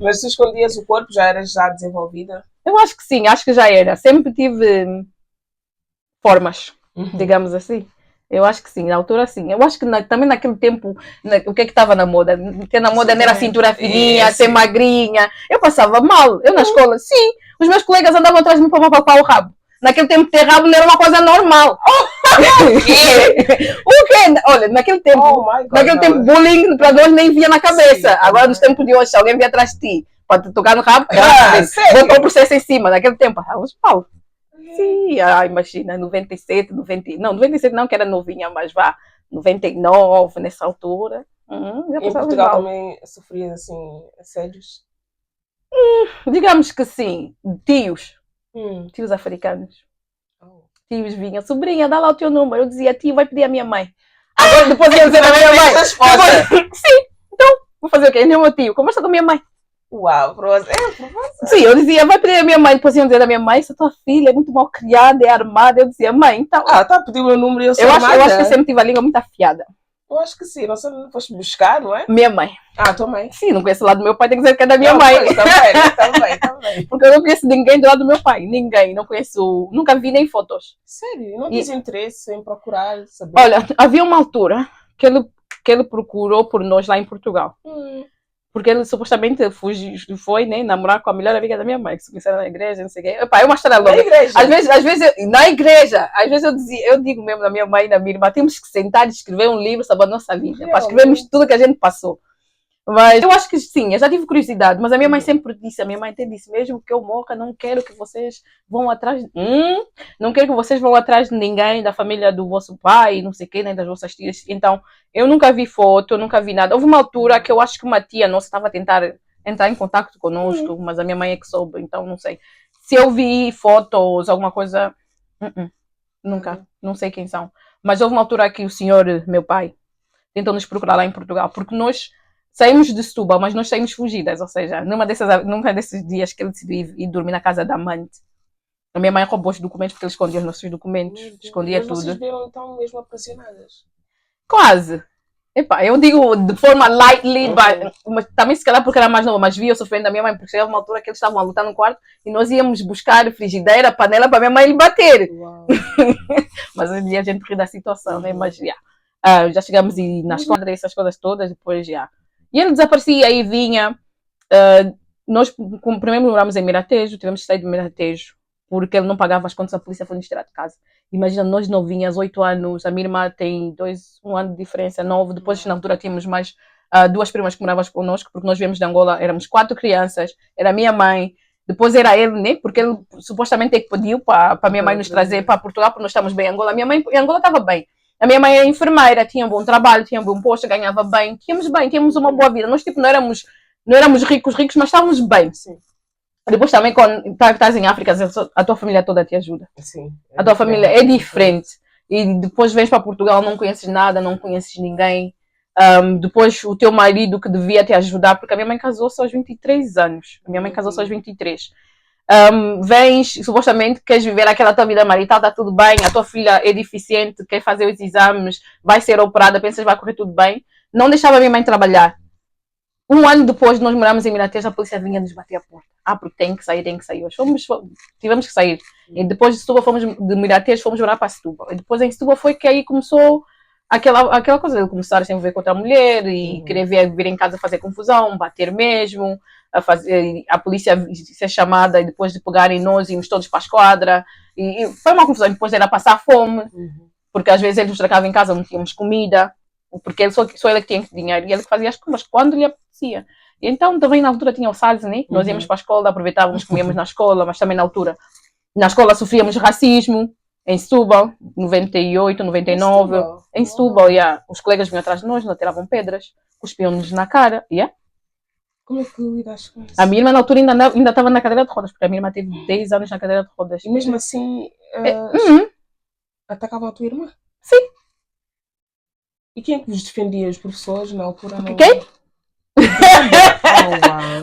Mas tu escondias o corpo, já eras já desenvolvida? Eu acho que sim, acho que já era. Sempre tive formas, digamos assim. Eu acho que sim, na altura sim. Eu acho que também naquele tempo, o que é que estava na moda? Porque na moda não era cintura fininha, ser magrinha. Eu passava mal. Eu na escola, sim. Os meus colegas andavam atrás de mim para palpar o rabo. Naquele tempo ter rabo não era uma coisa normal. O quê? Olha, naquele tempo, bullying para nós nem via na cabeça. Sim. Agora nos tempos de hoje, se alguém via atrás de ti para te tocar no rabo. sério? Botou o processo em cima, naquele tempo. Os pau. Sim, imagina, 97, 90, não, 97 não, que era novinha, mas vá, 99, nessa altura. Já Em passava Portugal mal. também sofrias assim, assédios? Digamos que sim, tios Hum. africanos. Oh. Tios vinham, sobrinha, dá lá o teu número. Eu dizia, tio, vai pedir a minha mãe. Agora depois ia dizer a minha mãe. Sim, então, vou fazer o quê? Nem o meu tio, conversa com a minha mãe. Uau, para você. Sim, eu dizia, vai pedir a minha mãe. Depois iam dizer a minha mãe, essa tua filha é muito mal criada, é armada. Eu dizia, mãe, então. Tá a pedir o meu número e eu sou eu armada. acho que eu sempre tive a língua muito afiada. Eu acho que sim, não sei, não foste buscar, não é? Minha mãe. Tua mãe. Sim, não conheço o lado do meu pai, tem que dizer que é da minha mãe. Pois, também. Porque eu não conheço ninguém do lado do meu pai. Ninguém. Não conheço. Nunca vi nem fotos. Sério? Não tens interesse em procurar saber? Olha, havia uma altura que ele procurou por nós lá em Portugal. Porque ele supostamente foi, né, namorar com a melhor amiga da minha mãe, que se conheceram na igreja, não sei o quê. Epá, é uma história longa. Na igreja? Às vezes na igreja, às vezes eu digo mesmo na minha mãe e na minha irmã, temos que sentar e escrever um livro sobre a nossa vida, para escrevermos tudo que a gente passou. Mas eu acho que sim, eu já tive curiosidade, mas a minha mãe sempre disse, a minha mãe até disse, mesmo que eu morra, não quero que vocês vão atrás, não quero que vocês vão atrás de ninguém da família do vosso pai, não sei o quê, nem das vossas tias. Então, eu nunca vi foto, eu nunca vi nada. Houve uma altura que eu acho que uma tia nossa estava a tentar entrar em contato conosco, mas a minha mãe é que soube, então não sei. Se eu vi fotos, alguma coisa, nunca, não sei quem são. Mas houve uma altura que o senhor, meu pai, tentou nos procurar lá em Portugal, porque nós saímos de Setúbal, mas nós saímos fugidas, ou seja, num desses dias que ele decidiu ir dormir na casa da amante, a minha mãe roubou os documentos porque ele escondia os nossos documentos, escondia mas tudo. Vocês viram então mesmo aprisionadas? Quase. Epá, eu digo de forma lightly, mas também se calhar porque era mais nova, mas via eu sofrendo da minha mãe, porque chegava uma altura que eles estavam a lutar no quarto e nós íamos buscar frigideira, panela para minha mãe lhe bater. Mas hoje em dia a gente ri da situação, né? Mas já chegamos na escola, essas coisas todas, depois já. E ele desaparecia e vinha. Nós primeiro moramos em Miratejo, tivemos que sair de Miratejo, porque ele não pagava as contas, a polícia foi nos tirar de casa. Imagina, nós novinhas, 8 anos, a minha irmã tem 1 ano de diferença, 9. Depois, na altura, tínhamos mais 2 primas que moravam connosco, porque nós viemos de Angola, éramos 4 crianças, era a minha mãe, depois era ele, né? Porque ele supostamente é que pediu para a minha mãe nos trazer para Portugal, porque nós estamos bem em Angola. A minha mãe em Angola estava bem. A minha mãe é enfermeira, tinha um bom trabalho, tinha um bom posto, ganhava bem, tínhamos uma boa vida. Nós, tipo, não éramos ricos, mas estávamos bem. Sim. Depois também, quando estás em África, a tua família toda te ajuda. Sim, a tua família é diferente. E depois vens para Portugal, não conheces nada, não conheces ninguém. Depois o teu marido que devia te ajudar, porque a minha mãe casou-se aos 23 anos. A minha mãe casou-se aos 23. Vens, supostamente, queres viver aquela tua vida marital, está tudo bem, a tua filha é deficiente, quer fazer os exames, vai ser operada, pensas que vai correr tudo bem. Não deixava a minha mãe trabalhar. 1 ano depois, nós moramos em Miratejo, a polícia vinha nos bater a porta. Porque tem que sair. Tivemos que sair. E depois de Setúbal, de Miratejo, fomos morar para Setúbal. E depois em Setúbal foi que aí começou aquela coisa de começar a se envolver com outra mulher e querer vir em casa fazer confusão, bater mesmo, a polícia ser chamada e depois de pegarem nós, íamos todos para a esquadra. E foi uma confusão. Depois era passar fome, porque às vezes eles nos trancavam em casa, não tínhamos comida, porque só ele que tinha dinheiro e ele que fazia as compras quando lhe apetecia. Então também na altura tinha o SARS, né? Nós íamos para a escola, aproveitávamos, comíamos na escola, mas também na altura, na escola sofríamos racismo, em Setúbal, 98, 99, em Setúbal, os colegas vinham atrás de nós, nos tiravam pedras, cuspiam-nos na cara, Como é que lidaste com isso? A minha irmã na altura ainda estava na cadeira de rodas, porque a minha irmã teve 10 anos na cadeira de rodas. E mesmo assim, atacavam a tua irmã? Sim. E quem é que vos defendia? Os professores na altura? Não? Quem?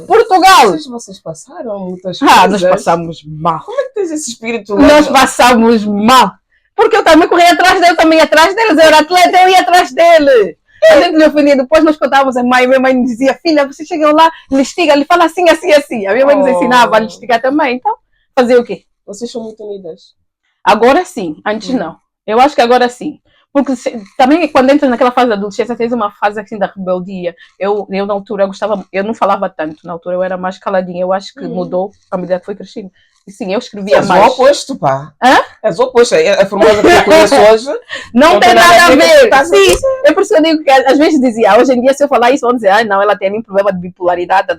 Portugal! Vocês passaram muitas coisas. Nós passamos mal. Como é que tens esse espírito? Nós passamos mal. Porque eu também corria atrás dele, também ia atrás deles. Eu era atleta, eu ia atrás dele. A gente lhe ofendia. Depois nós contávamos a mãe. Minha mãe nos dizia, filha, vocês chegam lá, investiga, ele fala assim, assim, assim. A minha mãe nos ensinava a investigar também. Então, fazer o quê? Vocês são muito unidas? Agora sim, antes não. Eu acho que agora sim. Porque também quando entras naquela fase da adolescência, tens uma fase assim da rebeldia. Eu na altura, eu não falava tanto. Na altura eu era mais caladinha. Eu acho que mudou à medida que foi crescendo. Sim, eu escrevia És o mais. oposto, pá. Hã? És o oposto. A Formosa que eu conheço hoje Não tem nada a com o que ver. estás a Sim, dizer. é por isso que eu digo que às vezes dizia, hoje em dia se eu falar isso vão dizer, não, ela tem um problema de bipolaridade,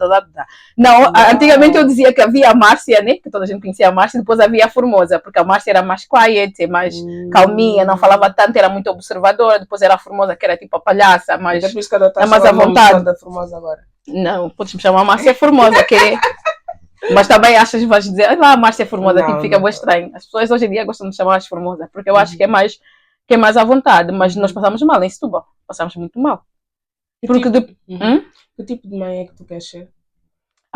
Não, antigamente eu dizia que havia a Márcia, né, que toda a gente conhecia a Márcia, e depois havia a Formosa, porque a Márcia era mais quiet, mais calminha, não falava tanto, era muito observadora, depois era a Formosa que era tipo a palhaça, mais, Então por isso que ela está mais à chamando o nome vontade. da Formosa agora. Não, podes me chamar Márcia Formosa, que é... Mas também achas que vais dizer, ah lá, a Márcia Formosa, Não, tipo, fica não. bem estranho. As pessoas hoje em dia gostam de chamar as Formosa, porque eu acho que é mais à vontade, mas nós passamos mal em Setúbal, passamos muito mal. Porque Que tipo de mãe é que tu queres ser?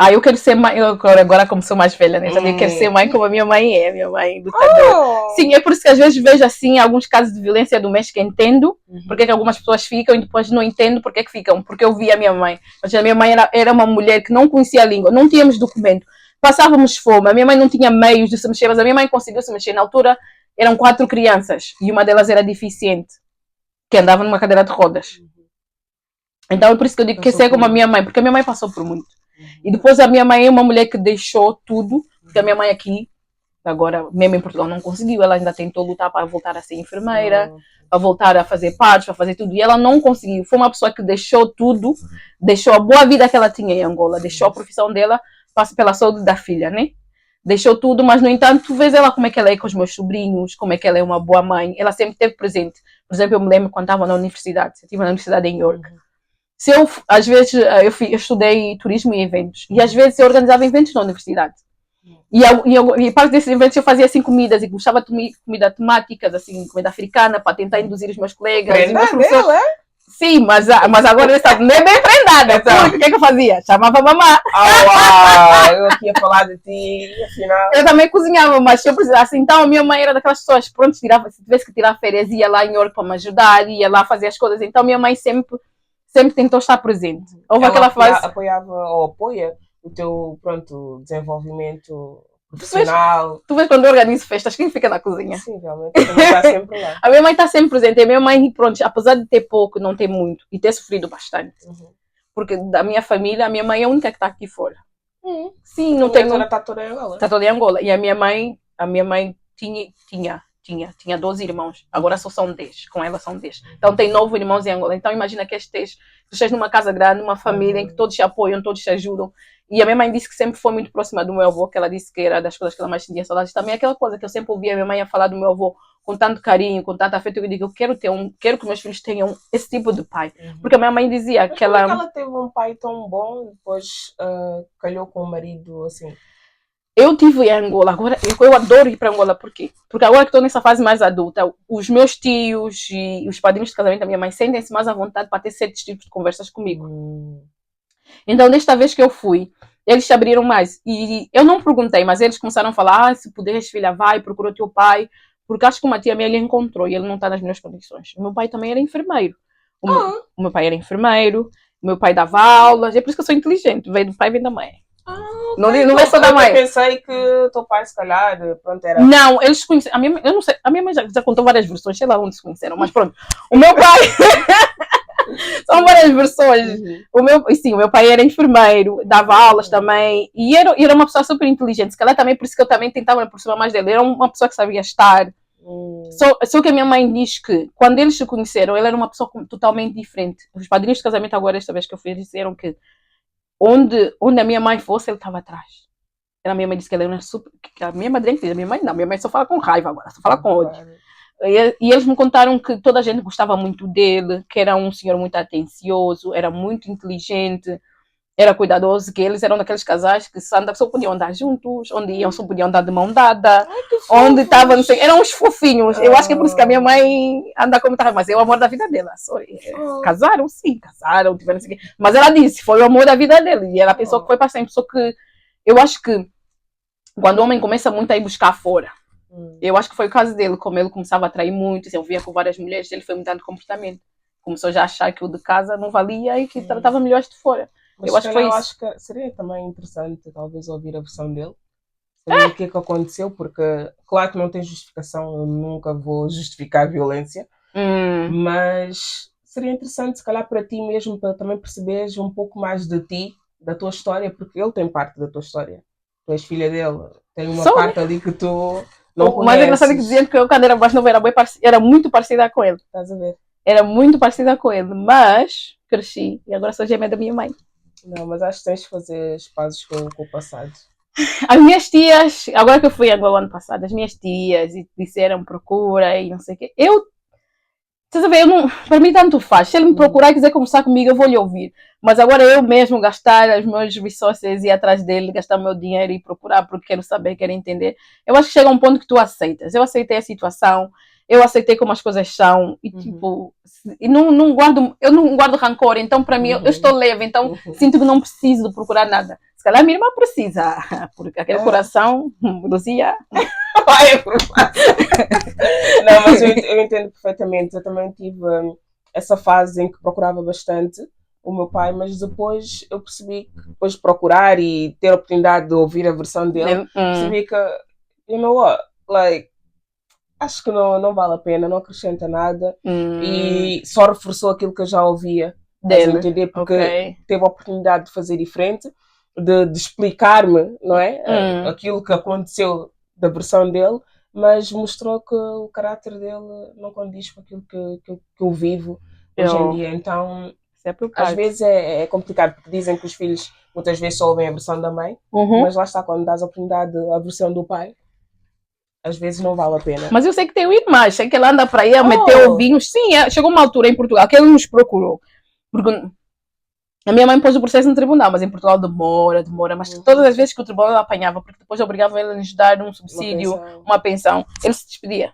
eu quero ser mãe, eu agora como sou mais velha, né? Eu quero ser mãe como a minha mãe é, minha mãe lutadora. Sim, é por isso que às vezes vejo assim alguns casos de violência doméstica, entendo porque é que algumas pessoas ficam e depois não entendo porque é que ficam, porque eu vi a minha mãe. Mas a minha mãe era uma mulher que não conhecia a língua, não tínhamos documento, passávamos fome, a minha mãe não tinha meios de se mexer, mas a minha mãe conseguiu se mexer. Na altura eram 4 crianças e uma delas era deficiente, que andava numa cadeira de rodas. Então é por isso que eu digo que ser como a minha mãe, porque a minha mãe passou por muito. E depois a minha mãe é uma mulher que deixou tudo, porque a minha mãe aqui, agora mesmo em Portugal, não conseguiu, ela ainda tentou lutar para voltar a ser enfermeira, para voltar a fazer partos, para fazer tudo, e ela não conseguiu. Foi uma pessoa que deixou tudo, deixou a boa vida que ela tinha em Angola, deixou a profissão dela pela saúde da filha, né? Deixou tudo, mas no entanto, tu vês ela como é que ela é com os meus sobrinhos, como é que ela é uma boa mãe, ela sempre esteve presente. Por exemplo, eu me lembro quando estava na universidade, eu estive na universidade em York. Se eu, às vezes, eu estudei turismo e eventos, e às vezes eu organizava eventos na universidade. E parte desses eventos eu fazia assim comidas, e gostava de comida temáticas, assim, comida africana, para tentar induzir os meus colegas. Prendada, é? Sim, mas agora ele sabe, nem é bem prendada. Então, o que é que eu fazia? Chamava a mamã. Eu aqui ia falar de ti, afinal. Eu também cozinhava, mas se eu precisasse, então a minha mãe era daquelas pessoas, pronto, se tivesse que tirar férias, ia lá em York para me ajudar, ia lá fazer as coisas. Então minha mãe sempre tentou estar presente. Houve aquela fase. Apoiava ou apoia o teu, pronto, desenvolvimento profissional. Tu vês quando eu organizo festas, quem fica na cozinha? Sim, realmente, também está sempre lá. A minha mãe está sempre presente. A minha mãe, pronto, apesar de ter pouco, não ter muito, e ter sofrido bastante. Porque da minha família, a minha mãe é a única que está aqui fora. Sim, não tem. Está toda em Angola. Está toda em Angola. E a minha mãe tinha 12 irmãos. Agora só são 10. Com ela são 10. Então tem 9 irmãos em Angola. Então imagina que tu estás numa casa grande, numa família em que todos se apoiam, todos se ajudam. E a minha mãe disse que sempre foi muito próxima do meu avô, que ela disse que era das coisas que ela mais sentia saudades. Também aquela coisa que eu sempre ouvia a minha mãe a falar do meu avô com tanto carinho, com tanto afeto. Eu digo, eu quero que meus filhos tenham esse tipo de pai. Porque a minha mãe dizia que ela teve um pai tão bom, depois calhou com o marido, assim. Eu tive em Angola, agora eu adoro ir para Angola, por quê? Porque agora que estou nessa fase mais adulta, os meus tios e os padrinhos de casamento da minha mãe sentem-se mais à vontade para ter certos tipos de conversas comigo. Então, desta vez que eu fui, eles se abriram mais. E eu não perguntei, mas eles começaram a falar, se puderes, filha, vai, procura o teu pai. Porque acho que uma tia minha ele encontrou e ele não está nas minhas condições. O meu pai também era enfermeiro. O meu pai era enfermeiro, o meu pai dava aulas, é por isso que eu sou inteligente. Veio do pai e vem da mãe. Não é só da mãe. Eu pensei que o teu pai, se calhar, pronto, era. Não, eles conheceram. Eu não sei, a minha mãe já contou várias versões, sei lá onde se conheceram, mas pronto. O meu pai. São várias versões. O meu pai era enfermeiro, dava aulas também, e era uma pessoa super inteligente. Se calhar também, por isso que eu também tentava me aproximar mais dele. Era uma pessoa que sabia estar. Só que a minha mãe diz que quando eles se conheceram, ele era uma pessoa totalmente diferente. Os padrinhos de casamento, agora, esta vez que eu fiz, disseram que onde a minha mãe fosse, ele estava atrás. A minha mãe disse que ele era super. Que a minha madrinha diz, a minha mãe não, minha mãe só fala com raiva agora, só fala com ódio. E eles me contaram que toda a gente gostava muito dele, que era um senhor muito atencioso, era muito inteligente, era cuidadoso, que eles eram daqueles casais que só podiam andar juntos, onde iam só podiam andar de mão dada, onde estavam, não sei, eram uns fofinhos. Eu acho que é por isso que a minha mãe anda como estava, mas é o amor da vida dela. Casaram, tiveram assim. Mas ela disse, foi o amor da vida dele, e ela pensou que foi para sempre. Só que eu acho que quando o homem começa muito a ir buscar fora, eu acho que foi o caso dele, como ele começava a atrair muito, se envolvia com várias mulheres, ele foi mudando de comportamento. Começou já a achar que o de casa não valia e que tratava melhor de fora. Mas eu acho que foi isso. Acho que seria também interessante, talvez, ouvir a versão dele. Saber o que é que aconteceu, porque, claro que não tem justificação, eu nunca vou justificar a violência, mas seria interessante, se calhar, para ti mesmo, para também perceberes um pouco mais de ti, da tua história, porque ele tem parte da tua história. Tu és filha dele, Tem uma Só- parte ali que tu não O mais engraçado é que conheces. diziam que eu, quando era mais nova, era muito parecida com ele. Estás a ver? Era muito parecida com ele, mas cresci e agora sou gêmea da minha mãe. Não, mas acho que tens de fazer as pazes com o passado. As minhas tias, agora que eu fui a Angola ano passado, as minhas tias disseram procura e não sei o quê. Estás a ver, para mim tanto faz. Se ele me procurar e quiser conversar comigo, eu vou lhe ouvir. Mas agora eu mesmo gastar os meus resources, ir atrás dele, gastar o meu dinheiro e procurar porque quero saber, quero entender. Eu acho que chega um ponto que tu aceitas. Eu aceitei a situação, eu aceitei como as coisas são e tipo, e eu não guardo rancor. Então para mim, eu estou leve, então sinto que não preciso de procurar nada. Se calhar a minha irmã precisa, porque aquele coração, Luzia. Vai, não, mas eu entendo perfeitamente. Eu também tive essa fase em que procurava bastante o meu pai, mas depois eu percebi que depois de procurar e ter a oportunidade de ouvir a versão dele, percebi que, you know what, like, acho que não vale a pena, não acrescenta nada e só reforçou aquilo que eu já ouvia dele, entender? Porque teve a oportunidade de fazer diferente, de explicar-me, não é? Aquilo que aconteceu da versão dele, mas mostrou que o caráter dele não condiz com aquilo que eu vivo hoje em dia. Então, às vezes é complicado, porque dizem que os filhos muitas vezes só ouvem a versão da mãe, mas lá está, quando dás a oportunidade à versão do pai, às vezes não vale a pena. Mas eu sei que tem uma imagem, sei que ele anda para aí a meter ovinhos. Sim, chegou uma altura em Portugal que ele nos procurou. Porque a minha mãe pôs o processo no tribunal, mas em Portugal demora. Mas todas as vezes que o tribunal apanhava, porque depois obrigava ele a nos dar um subsídio, uma pensão, ele se despedia.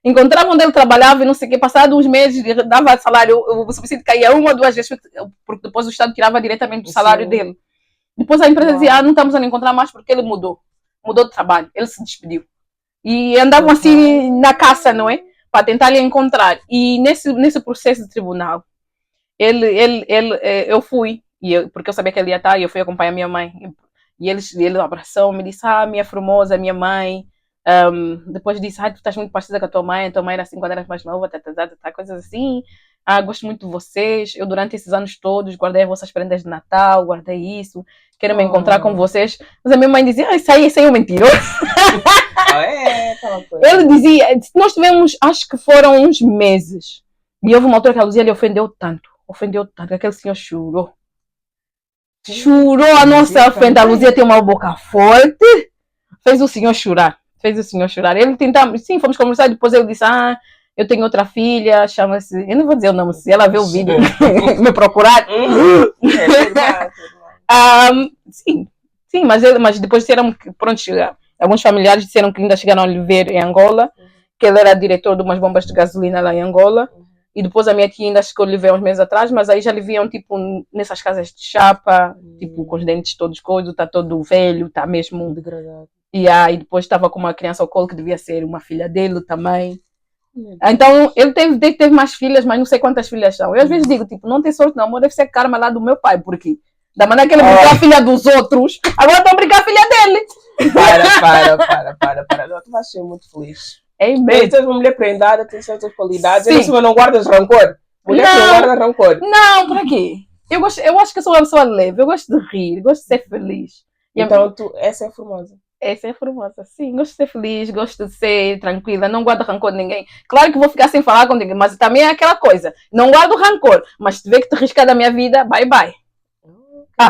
Encontravam onde ele trabalhava e não sei o que, passado uns meses, dava salário, o subsídio caía uma ou duas vezes, porque depois o Estado tirava diretamente do salário dele. Depois a empresa dizia, não estamos a encontrar mais porque ele mudou de trabalho, ele se despediu. E andavam assim na caça, não é? Para tentar lhe encontrar. E nesse processo de tribunal, eu fui, porque eu sabia que ele ia estar, e eu fui acompanhar minha mãe. E ele abraçou-me e disse, minha formosa, minha mãe. Depois disse, tu estás muito parecida com a tua mãe era assim quando eras mais nova, coisas assim. Gosto muito de vocês. Eu durante esses anos todos guardei as vossas prendas de Natal, guardei isso. Quero me encontrar com vocês. Mas a minha mãe dizia, isso aí é um mentiroso. Ele dizia, nós tivemos, acho que foram uns meses. E houve uma altura que a Luzia lhe ofendeu tanto, que aquele senhor chorou. Chorou à nossa frente. A Luzia tem uma boca forte. Fez o senhor chorar. Ele tentava, sim, fomos conversar. Depois ele disse, eu tenho outra filha, chama-se, eu não vou dizer o nome, se ela vê o vídeo, me procurar. Sim, mas depois disseram que, pronto, alguns familiares disseram que ainda chegaram a lhe ver em Angola, que ele era diretor de umas bombas de gasolina lá em Angola. E depois a minha tia ainda chegou a lhe ver uns meses atrás, mas aí já lhe viam, tipo, nessas casas de chapa, tipo, com os dentes todos coisos, está todo velho, está mesmo degradado. E depois estava com uma criança ao colo que devia ser uma filha dele também. Então, ele teve mais filhas, mas não sei quantas filhas são. Eu às vezes digo, tipo, não tem sorte não, deve ser karma lá do meu pai, porque da maneira que ele brincou a filha dos outros, agora estão a brincar a filha dele. Para. Não, tu vais ser muito feliz. É mesmo. Tu és uma mulher prendada, tem certas qualidades, e não guardas rancor. Mulher que não guarda rancor. Não, por quê? Eu acho que eu sou uma pessoa leve, eu gosto de rir, gosto de ser feliz. Então, essa é a formosa. Essa é a formosa, sim. Gosto de ser feliz, gosto de ser tranquila, não guardo rancor de ninguém. Claro que vou ficar sem falar com ninguém, mas também é aquela coisa. Não guardo rancor, mas se tiver que te arriscar da minha vida, bye bye.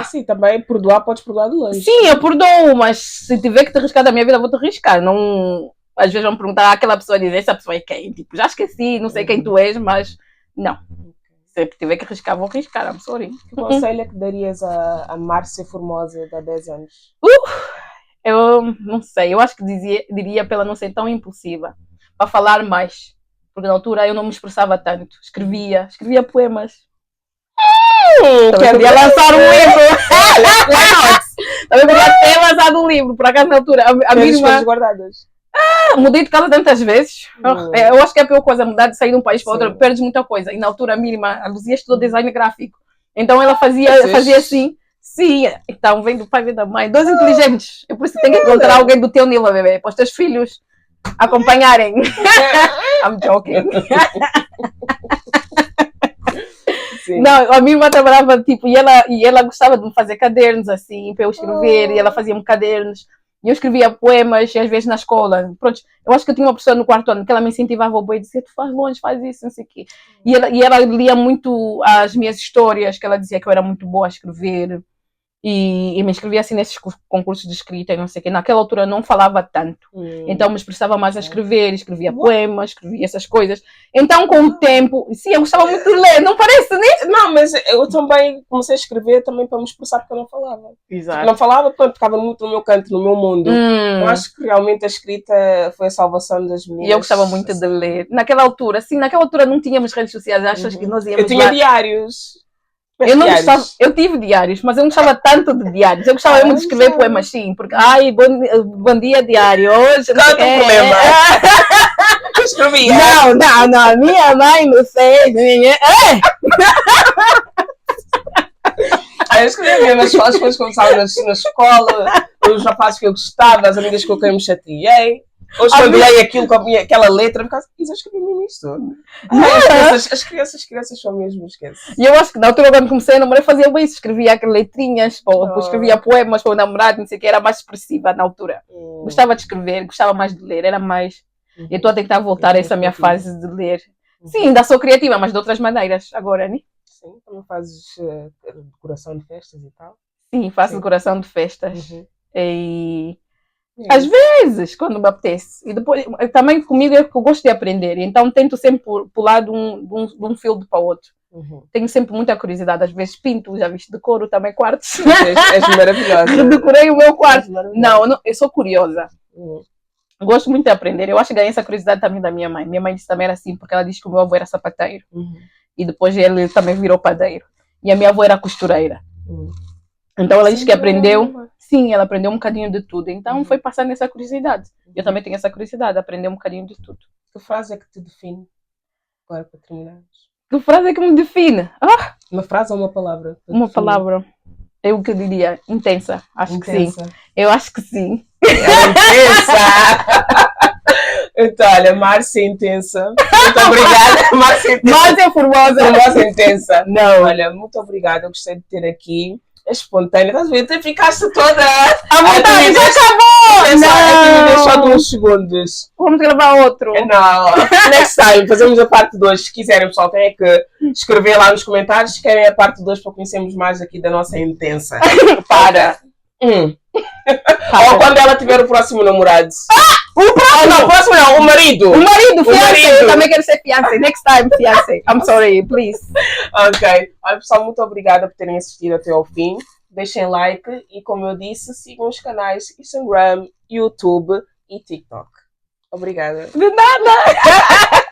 Sim, também podes perdoar de longe. Sim, eu perdoo, mas se tiver que te arriscar da minha vida, vou te arriscar. Não... Às vezes vão perguntar aquela pessoa, dizer, essa pessoa é quem? Tipo, já esqueci, não sei quem tu és, mas não. Se tiver que arriscar, vou arriscar, I'm sorry. Que conselho é que darias a Márcia Formosa de há 10 anos? Eu não sei, eu acho que diria para ela não ser tão impulsiva, para falar mais, porque na altura eu não me expressava tanto, escrevia poemas. Queria lançar um livro. Também podia ter lançado um livro, por acaso na altura. A minha irmã... guardadas. Mudei de casa tantas vezes. Eu acho que é a pior coisa, mudar de sair de um país para outro, perdes muita coisa. E na altura a minha irmã, a Luzia, estudou design gráfico. Então ela fazia assim. Sim, então vem do pai e da mãe, dois inteligentes. Eu por isso tenho que encontrar alguém do teu nível, bebê, para os teus filhos acompanharem. I'm joking. Sim. Não, a minha irmã trabalhava, tipo, e ela gostava de me fazer cadernos, assim, para eu escrever, e ela fazia-me cadernos. E eu escrevia poemas, e às vezes na escola. Pronto, eu acho que eu tinha uma professora no quarto ano que ela me incentivava ao boi e dizia, tu faz longe, faz isso, não sei o quê. E ela lia muito as minhas histórias, que ela dizia que eu era muito boa a escrever. E me inscrevia assim nesses concursos de escrita e não sei o quê. Naquela altura não falava tanto. Então me expressava mais a escrever, escrevia poemas, escrevia essas coisas. Então com o tempo, sim, eu gostava muito de ler, não parece, né? Não, mas eu também comecei a escrever também para me expressar porque eu não falava. Exato. Não falava porque ficava muito no meu canto, no meu mundo. Eu acho que realmente a escrita foi a salvação das meninas. E eu gostava muito de ler. Naquela altura não tínhamos redes sociais, achas que nós íamos Eu tinha lá... diários. Eu não gostava, eu tive diários, mas eu não gostava tanto de diários. Eu gostava mesmo de escrever poemas, sim, porque, bom dia, diário, hoje... Qual é o problema? Eu escrevia. Não, minha mãe não sei. Aí eu escrevia mesmo as coisas que eu gostava na escola, os rapazes que eu gostava, as amigas com quem eu me chateei. Hoje quando leio aquilo com aquela letra, eu ficava assim, eu escrevi mesmo isto. As crianças são mesmo, esquece. E eu acho que na altura quando comecei a namorar eu fazia isso, escrevia aquelas letrinhas, escrevia poemas para o namorado, não sei o que, era mais expressiva na altura. Gostava de escrever, gostava mais de ler, era mais... Eu estou a tentar voltar a essa minha fase de ler. Sim, ainda sou criativa, mas de outras maneiras agora, né? Sim, também fazes decoração de festas e tal? Sim, faço decoração de festas. E... Às vezes, quando me apetece. E depois, também comigo é que eu gosto de aprender. Então, tento sempre pular de um field para o outro. Tenho sempre muita curiosidade. Às vezes pinto, já viste, decoro também quartos. És maravilhosa. Decorei o meu quarto. Não, eu sou curiosa. Gosto muito de aprender. Eu acho que ganhei essa curiosidade também da minha mãe. Minha mãe disse também era assim, porque ela disse que o meu avô era sapateiro. E depois ele também virou padeiro. E a minha avó era costureira. Então ela disse que aprendeu... Sim, ela aprendeu um bocadinho de tudo. Então foi passando essa curiosidade. Eu também tenho essa curiosidade, aprender um bocadinho de tudo. Que frase é que te define? Agora para terminarmos. Que frase é que me define? Uma frase ou uma palavra? Uma palavra. Eu que diria intensa. Acho que sim. Eu acho que sim. É intensa! Então, olha, Márcia Intensa. Muito obrigada. Márcia Formosa. Formosa Intensa. Não. Olha, muito obrigada. Eu gostei de ter aqui. É espontânea, estás a ver? Tu ficaste toda. A vontade já acabou! Não! Me deixou de uns segundos. Vamos gravar outro. Não. Next time, fazemos a parte 2. Se quiserem, pessoal, tem que escrever lá nos comentários se querem a parte 2 para conhecermos mais aqui da nossa Intensa. Para. Ou quando ela tiver o próximo namorado. O próximo! Não, o próximo não, o marido. O marido, fiancé. Eu também quero ser fiancé. Next time, fiancé. I'm sorry, please. Ok. Olha, pessoal, muito obrigada por terem assistido até ao fim. Deixem like e, como eu disse, sigam os canais Instagram, YouTube e TikTok. Obrigada. De nada!